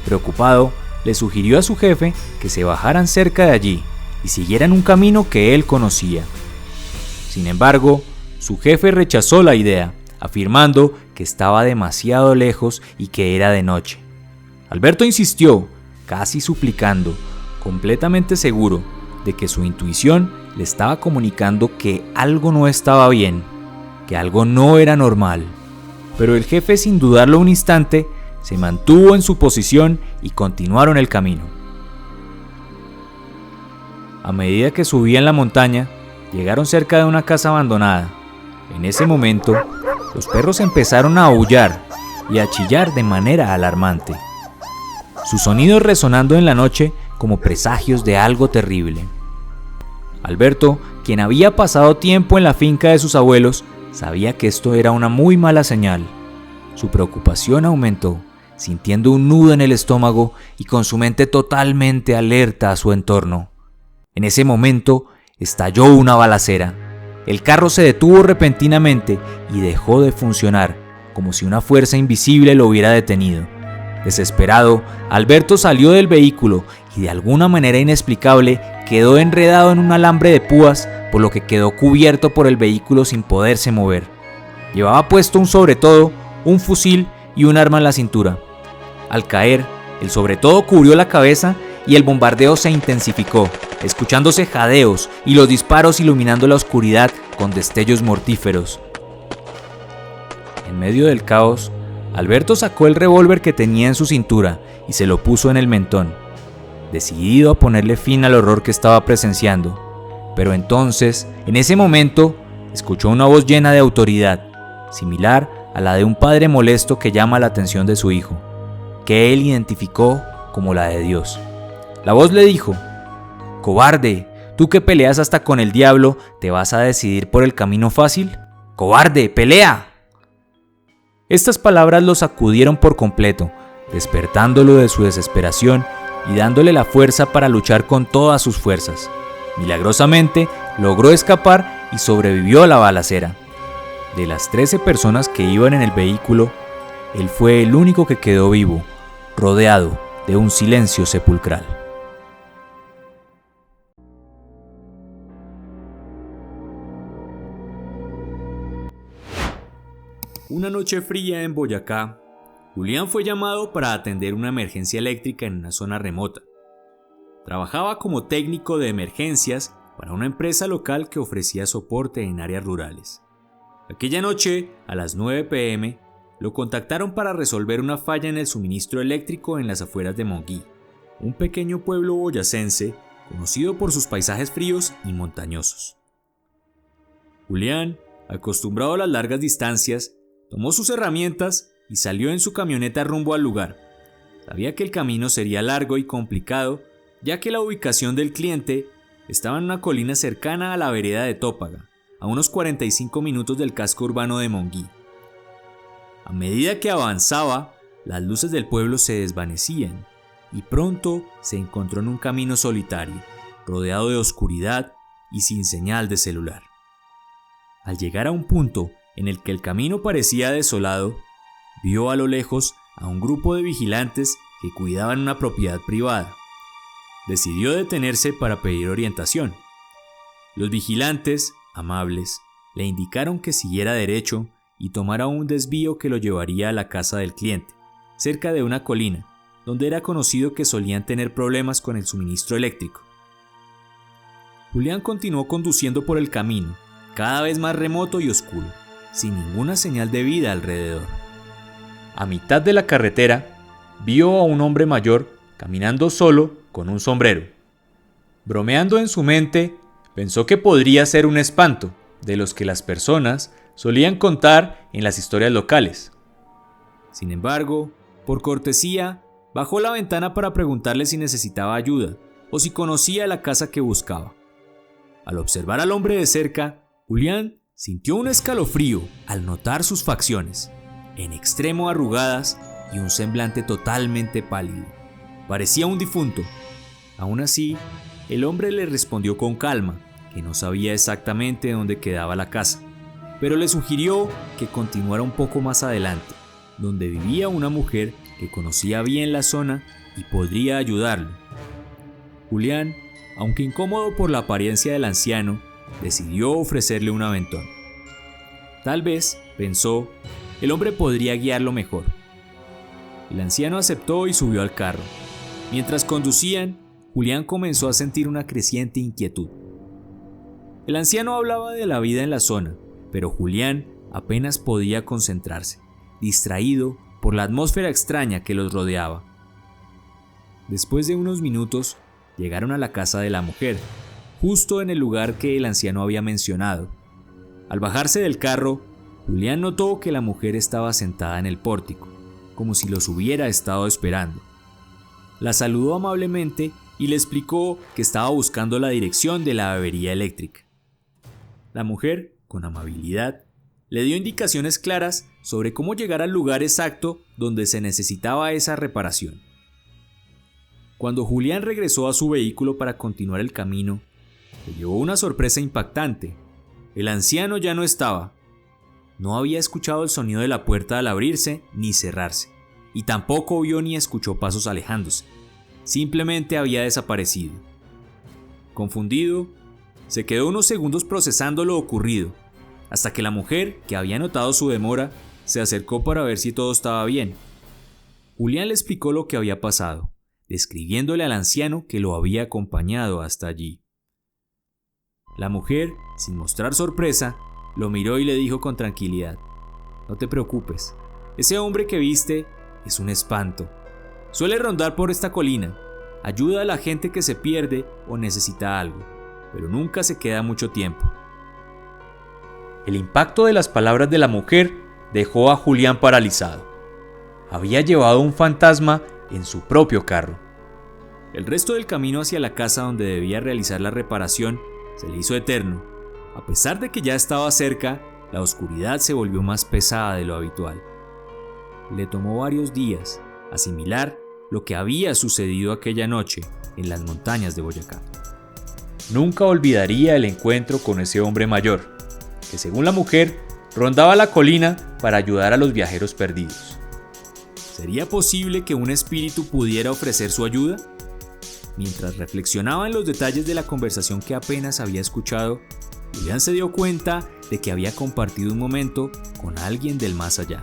Preocupado, le sugirió a su jefe que se bajaran cerca de allí y siguieran un camino que él conocía. Sin embargo, su jefe rechazó la idea, afirmando que estaba demasiado lejos y que era de noche. Alberto insistió, casi suplicando, completamente seguro de que su intuición le estaba comunicando que algo no estaba bien, que algo no era normal. Pero el jefe, sin dudarlo un instante, se mantuvo en su posición y continuaron el camino. A medida que subían la montaña, llegaron cerca de una casa abandonada. En ese momento, los perros empezaron a aullar y a chillar de manera alarmante, sus sonidos resonando en la noche como presagios de algo terrible. Alberto, quien había pasado tiempo en la finca de sus abuelos, sabía que esto era una muy mala señal. Su preocupación aumentó, sintiendo un nudo en el estómago y con su mente totalmente alerta a su entorno. En ese momento, estalló una balacera. El carro se detuvo repentinamente y dejó de funcionar, como si una fuerza invisible lo hubiera detenido. Desesperado, Alberto salió del vehículo y de alguna manera inexplicable quedó enredado en un alambre de púas, por lo que quedó cubierto por el vehículo sin poderse mover. Llevaba puesto un sobretodo, un fusil y un arma en la cintura. Al caer, el sobretodo cubrió la cabeza y el bombardeo se intensificó, escuchándose jadeos y los disparos iluminando la oscuridad con destellos mortíferos. En medio del caos, Alberto sacó el revólver que tenía en su cintura y se lo puso en el mentón, decidido a ponerle fin al horror que estaba presenciando. Pero entonces, en ese momento, escuchó una voz llena de autoridad, similar a la de un padre molesto que llama la atención de su hijo, que él identificó como la de Dios. La voz le dijo: «Cobarde, tú que peleas hasta con el diablo, ¿te vas a decidir por el camino fácil? ¡Cobarde, pelea!». Estas palabras lo sacudieron por completo, despertándolo de su desesperación y dándole la fuerza para luchar con todas sus fuerzas. Milagrosamente, logró escapar y sobrevivió a la balacera. De las 13 personas que iban en el vehículo, él fue el único que quedó vivo, rodeado de un silencio sepulcral. Una noche fría en Boyacá, Julián fue llamado para atender una emergencia eléctrica en una zona remota. Trabajaba como técnico de emergencias para una empresa local que ofrecía soporte en áreas rurales. Aquella noche, a las 9 p.m., lo contactaron para resolver una falla en el suministro eléctrico en las afueras de Monguí, un pequeño pueblo boyacense conocido por sus paisajes fríos y montañosos. Julián, acostumbrado a las largas distancias, tomó sus herramientas y salió en su camioneta rumbo al lugar. Sabía que el camino sería largo y complicado, ya que la ubicación del cliente estaba en una colina cercana a la vereda de Tópaga, a unos 45 minutos del casco urbano de Monguí. A medida que avanzaba, las luces del pueblo se desvanecían y pronto se encontró en un camino solitario, rodeado de oscuridad y sin señal de celular. Al llegar a un punto en el que el camino parecía desolado, vio a lo lejos a un grupo de vigilantes que cuidaban una propiedad privada. Decidió detenerse para pedir orientación. Los vigilantes, amables, le indicaron que siguiera derecho y tomara un desvío que lo llevaría a la casa del cliente, cerca de una colina, donde era conocido que solían tener problemas con el suministro eléctrico. Julián continuó conduciendo por el camino, cada vez más remoto y oscuro, sin ninguna señal de vida alrededor. A mitad de la carretera, vio a un hombre mayor caminando solo con un sombrero. Bromeando en su mente, pensó que podría ser un espanto, de los que las personas solían contar en las historias locales. Sin embargo, por cortesía, bajó la ventana para preguntarle si necesitaba ayuda o si conocía la casa que buscaba. Al observar al hombre de cerca, Julián sintió un escalofrío al notar sus facciones, en extremo arrugadas y un semblante totalmente pálido. Parecía un difunto. Aún así, el hombre le respondió con calma que no sabía exactamente dónde quedaba la casa, pero le sugirió que continuara un poco más adelante, donde vivía una mujer que conocía bien la zona y podría ayudarlo. Julián, aunque incómodo por la apariencia del anciano, decidió ofrecerle un aventón. Tal vez, pensó, el hombre podría guiarlo mejor. El anciano aceptó y subió al carro. Mientras conducían, Julián comenzó a sentir una creciente inquietud. El anciano hablaba de la vida en la zona, pero Julián apenas podía concentrarse, distraído por la atmósfera extraña que los rodeaba. Después de unos minutos, llegaron a la casa de la mujer, justo en el lugar que el anciano había mencionado. Al bajarse del carro, Julián notó que la mujer estaba sentada en el pórtico, como si los hubiera estado esperando. La saludó amablemente y le explicó que estaba buscando la dirección de la avería eléctrica. La mujer, con amabilidad, le dio indicaciones claras sobre cómo llegar al lugar exacto donde se necesitaba esa reparación. Cuando Julián regresó a su vehículo para continuar el camino, le llevó una sorpresa impactante. El anciano ya no estaba. No había escuchado el sonido de la puerta al abrirse ni cerrarse, y tampoco vio ni escuchó pasos alejándose. Simplemente había desaparecido. Confundido, se quedó unos segundos procesando lo ocurrido, hasta que la mujer, que había notado su demora, se acercó para ver si todo estaba bien. Julián le explicó lo que había pasado, describiéndole al anciano que lo había acompañado hasta allí. La mujer, sin mostrar sorpresa, lo miró y le dijo con tranquilidad: «No te preocupes, ese hombre que viste es un espanto. Suele rondar por esta colina, ayuda a la gente que se pierde o necesita algo, pero nunca se queda mucho tiempo». El impacto de las palabras de la mujer dejó a Julián paralizado. Había llevado un fantasma en su propio carro. El resto del camino hacia la casa donde debía realizar la reparación se le hizo eterno. A pesar de que ya estaba cerca, la oscuridad se volvió más pesada de lo habitual. Le tomó varios días asimilar lo que había sucedido aquella noche en las montañas de Boyacá. Nunca olvidaría el encuentro con ese hombre mayor, que según la mujer rondaba la colina para ayudar a los viajeros perdidos. ¿Sería posible que un espíritu pudiera ofrecer su ayuda? Mientras reflexionaba en los detalles de la conversación que apenas había escuchado, Julián se dio cuenta de que había compartido un momento con alguien del más allá.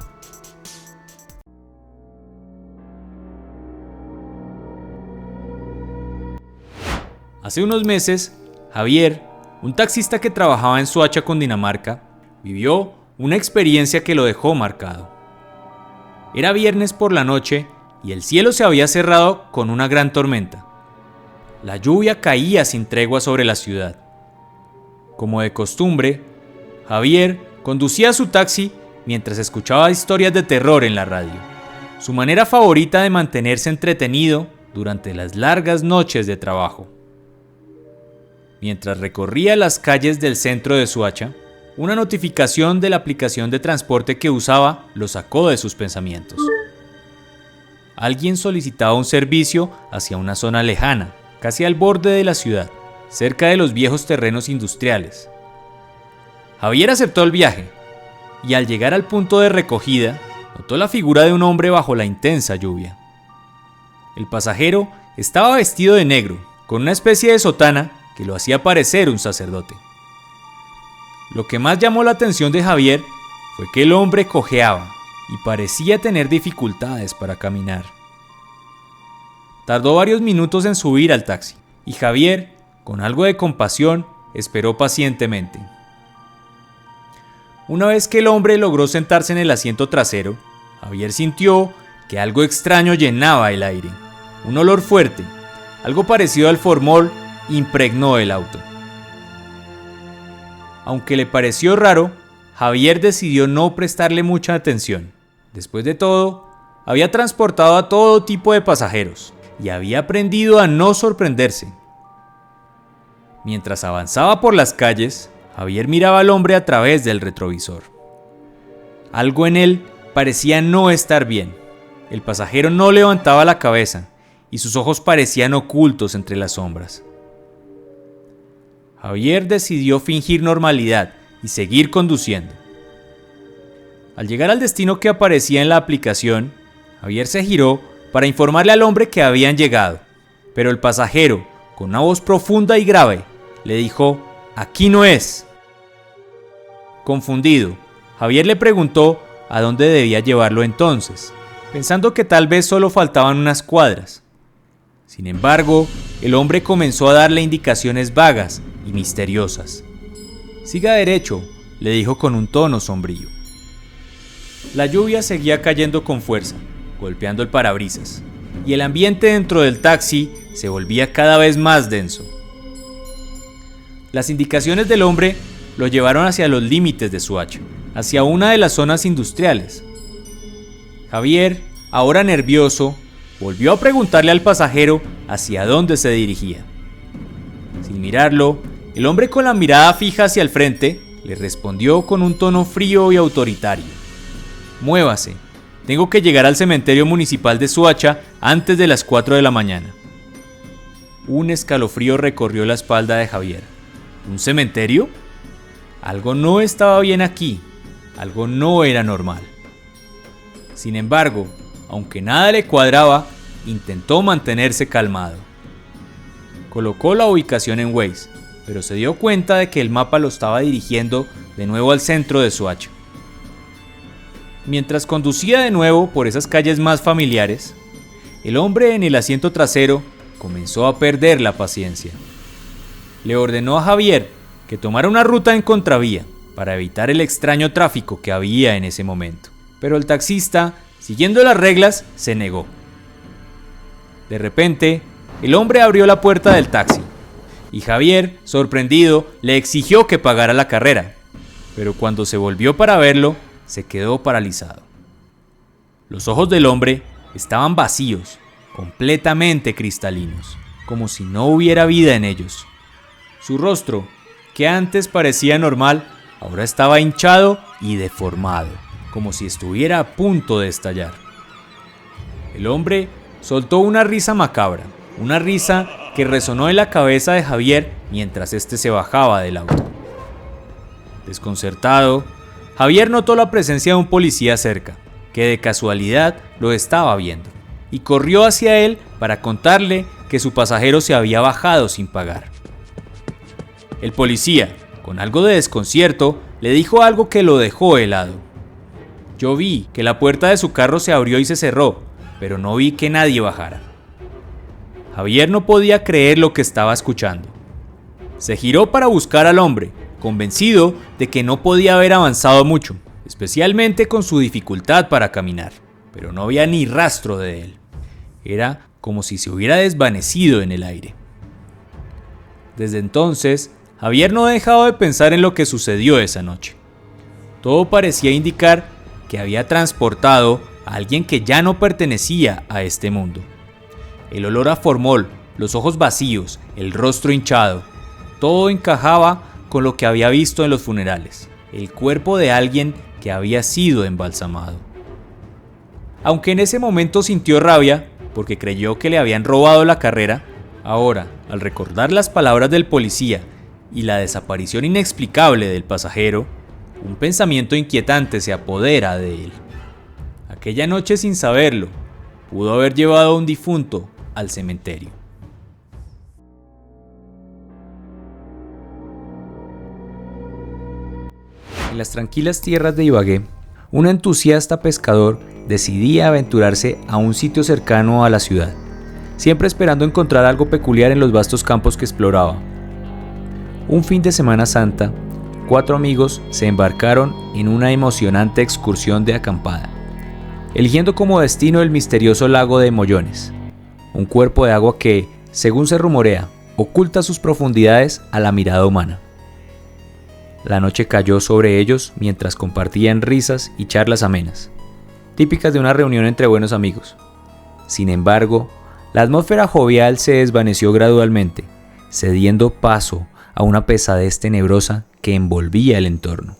Hace unos meses, Javier, un taxista que trabajaba en Soacha, Cundinamarca, vivió una experiencia que lo dejó marcado. Era viernes por la noche y el cielo se había cerrado con una gran tormenta. La lluvia caía sin tregua sobre la ciudad. Como de costumbre, Javier conducía su taxi mientras escuchaba historias de terror en la radio, su manera favorita de mantenerse entretenido durante las largas noches de trabajo. Mientras recorría las calles del centro de Soacha, una notificación de la aplicación de transporte que usaba lo sacó de sus pensamientos. Alguien solicitaba un servicio hacia una zona lejana, casi al borde de la ciudad, cerca de los viejos terrenos industriales. Javier aceptó el viaje y al llegar al punto de recogida, notó la figura de un hombre bajo la intensa lluvia. El pasajero estaba vestido de negro, con una especie de sotana que lo hacía parecer un sacerdote. Lo que más llamó la atención de Javier fue que el hombre cojeaba y parecía tener dificultades para caminar. Tardó varios minutos en subir al taxi y Javier, con algo de compasión, esperó pacientemente. Una vez que el hombre logró sentarse en el asiento trasero, Javier sintió que algo extraño llenaba el aire. Un olor fuerte, algo parecido al formol, impregnó el auto. Aunque le pareció raro, Javier decidió no prestarle mucha atención. Después de todo, había transportado a todo tipo de pasajeros y había aprendido a no sorprenderse. Mientras avanzaba por las calles, Javier miraba al hombre a través del retrovisor. Algo en él parecía no estar bien. El pasajero no levantaba la cabeza y sus ojos parecían ocultos entre las sombras. Javier decidió fingir normalidad y seguir conduciendo. Al llegar al destino que aparecía en la aplicación, Javier se giró para informarle al hombre que habían llegado, pero el pasajero, con una voz profunda y grave, le dijo: «Aquí no es». Confundido, Javier le preguntó a dónde debía llevarlo entonces, pensando que tal vez solo faltaban unas cuadras. Sin embargo, el hombre comenzó a darle indicaciones vagas y misteriosas. «Siga derecho», le dijo con un tono sombrío. La lluvia seguía cayendo con fuerza, golpeando el parabrisas, y el ambiente dentro del taxi se volvía cada vez más denso. Las indicaciones del hombre lo llevaron hacia los límites de Soacha, hacia una de las zonas industriales. Javier, ahora nervioso, volvió a preguntarle al pasajero hacia dónde se dirigía. Sin mirarlo, el hombre con la mirada fija hacia el frente le respondió con un tono frío y autoritario: «Muévase, tengo que llegar al cementerio municipal de Soacha antes de las 4 de la mañana». Un escalofrío recorrió la espalda de Javier. ¿Un cementerio? Algo no estaba bien aquí, algo no era normal. Sin embargo, aunque nada le cuadraba, intentó mantenerse calmado. Colocó la ubicación en Waze, pero se dio cuenta de que el mapa lo estaba dirigiendo de nuevo al centro de Soacha. Mientras conducía de nuevo por esas calles más familiares, el hombre en el asiento trasero comenzó a perder la paciencia. Le ordenó a Javier que tomara una ruta en contravía para evitar el extraño tráfico que había en ese momento, pero el taxista, siguiendo las reglas, se negó. De repente, el hombre abrió la puerta del taxi y Javier, sorprendido, le exigió que pagara la carrera, pero cuando se volvió para verlo, se quedó paralizado. Los ojos del hombre estaban vacíos, completamente cristalinos, como si no hubiera vida en ellos. Su rostro, que antes parecía normal, ahora estaba hinchado y deformado, como si estuviera a punto de estallar. El hombre soltó una risa macabra, una risa que resonó en la cabeza de Javier mientras éste se bajaba del auto. Desconcertado, Javier notó la presencia de un policía cerca, que de casualidad lo estaba viendo, y corrió hacia él para contarle que su pasajero se había bajado sin pagar. El policía, con algo de desconcierto, le dijo algo que lo dejó helado. «Yo vi que la puerta de su carro se abrió y se cerró, pero no vi que nadie bajara». Javier no podía creer lo que estaba escuchando. Se giró para buscar al hombre, convencido de que no podía haber avanzado mucho, especialmente con su dificultad para caminar, pero no había ni rastro de él. Era como si se hubiera desvanecido en el aire. Desde entonces, Javier no ha dejado de pensar en lo que sucedió esa noche. Todo parecía indicar que había transportado a alguien que ya no pertenecía a este mundo. El olor a formol, los ojos vacíos, el rostro hinchado, todo encajaba con lo que había visto en los funerales, el cuerpo de alguien que había sido embalsamado. Aunque en ese momento sintió rabia porque creyó que le habían robado la carrera, ahora, al recordar las palabras del policía y la desaparición inexplicable del pasajero, un pensamiento inquietante se apodera de él. Aquella noche, sin saberlo, pudo haber llevado a un difunto al cementerio. En las tranquilas tierras de Ibagué, un entusiasta pescador decidía aventurarse a un sitio cercano a la ciudad, siempre esperando encontrar algo peculiar en los vastos campos que exploraba. Un fin de Semana Santa, 4 amigos se embarcaron en una emocionante excursión de acampada, eligiendo como destino el misterioso lago de Mollones, un cuerpo de agua que, según se rumorea, oculta sus profundidades a la mirada humana. La noche cayó sobre ellos mientras compartían risas y charlas amenas, típicas de una reunión entre buenos amigos. Sin embargo, la atmósfera jovial se desvaneció gradualmente, cediendo paso a una pesadez tenebrosa que envolvía el entorno.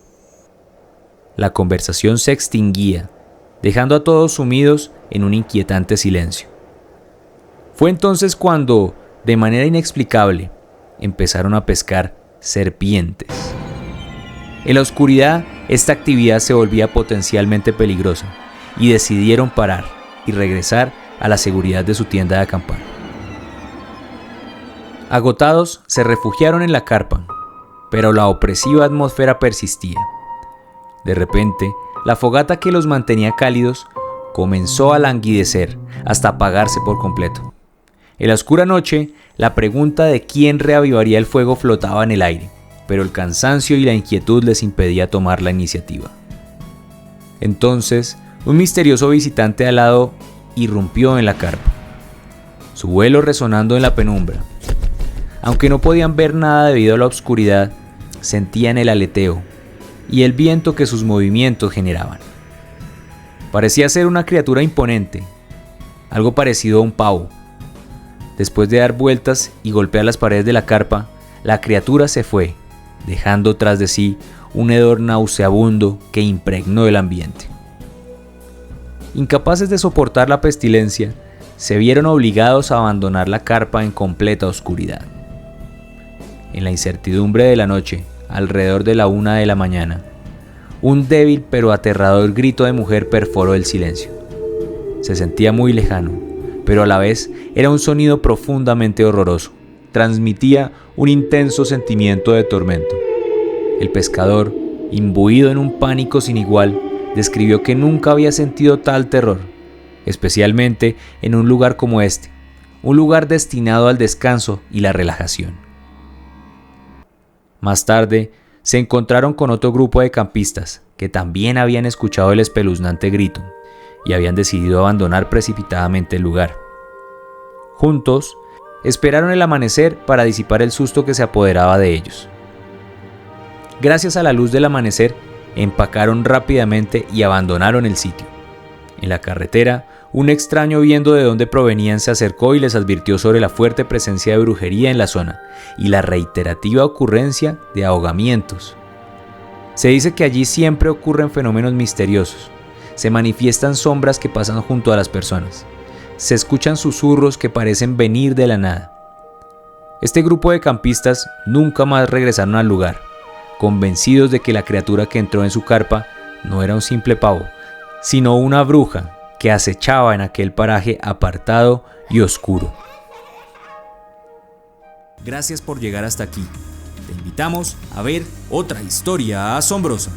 La conversación se extinguía, dejando a todos sumidos en un inquietante silencio. Fue entonces cuando, de manera inexplicable, empezaron a pescar serpientes. En la oscuridad, esta actividad se volvía potencialmente peligrosa y decidieron parar y regresar a la seguridad de su tienda de acampar. Agotados, se refugiaron en la carpa, pero la opresiva atmósfera persistía. De repente, la fogata que los mantenía cálidos comenzó a languidecer hasta apagarse por completo. En la oscura noche, la pregunta de quién reavivaría el fuego flotaba en el aire, pero el cansancio y la inquietud les impedía tomar la iniciativa. Entonces, un misterioso visitante alado irrumpió en la carpa, su vuelo resonando en la penumbra. Aunque no podían ver nada debido a la oscuridad, sentían el aleteo y el viento que sus movimientos generaban. Parecía ser una criatura imponente, algo parecido a un pavo. Después de dar vueltas y golpear las paredes de la carpa, la criatura se fue, dejando tras de sí un hedor nauseabundo que impregnó el ambiente. Incapaces de soportar la pestilencia, se vieron obligados a abandonar la carpa en completa oscuridad. En la incertidumbre de la noche, alrededor de la 1 de la mañana, un débil pero aterrador grito de mujer perforó el silencio. Se sentía muy lejano, pero a la vez era un sonido profundamente horroroso. Transmitía un intenso sentimiento de tormento. El pescador, imbuido en un pánico sin igual, describió que nunca había sentido tal terror, especialmente en un lugar como este, un lugar destinado al descanso y la relajación. Más tarde, se encontraron con otro grupo de campistas que también habían escuchado el espeluznante grito y habían decidido abandonar precipitadamente el lugar. Juntos, esperaron el amanecer para disipar el susto que se apoderaba de ellos. Gracias a la luz del amanecer, empacaron rápidamente y abandonaron el sitio. En la carretera, un extraño, viendo de dónde provenían, se acercó y les advirtió sobre la fuerte presencia de brujería en la zona y la reiterativa ocurrencia de ahogamientos. Se dice que allí siempre ocurren fenómenos misteriosos. Se manifiestan sombras que pasan junto a las personas. Se escuchan susurros que parecen venir de la nada. Este grupo de campistas nunca más regresaron al lugar, convencidos de que la criatura que entró en su carpa no era un simple pavo, sino una bruja que acechaba en aquel paraje apartado y oscuro. Gracias por llegar hasta aquí. Te invitamos a ver otra historia asombrosa.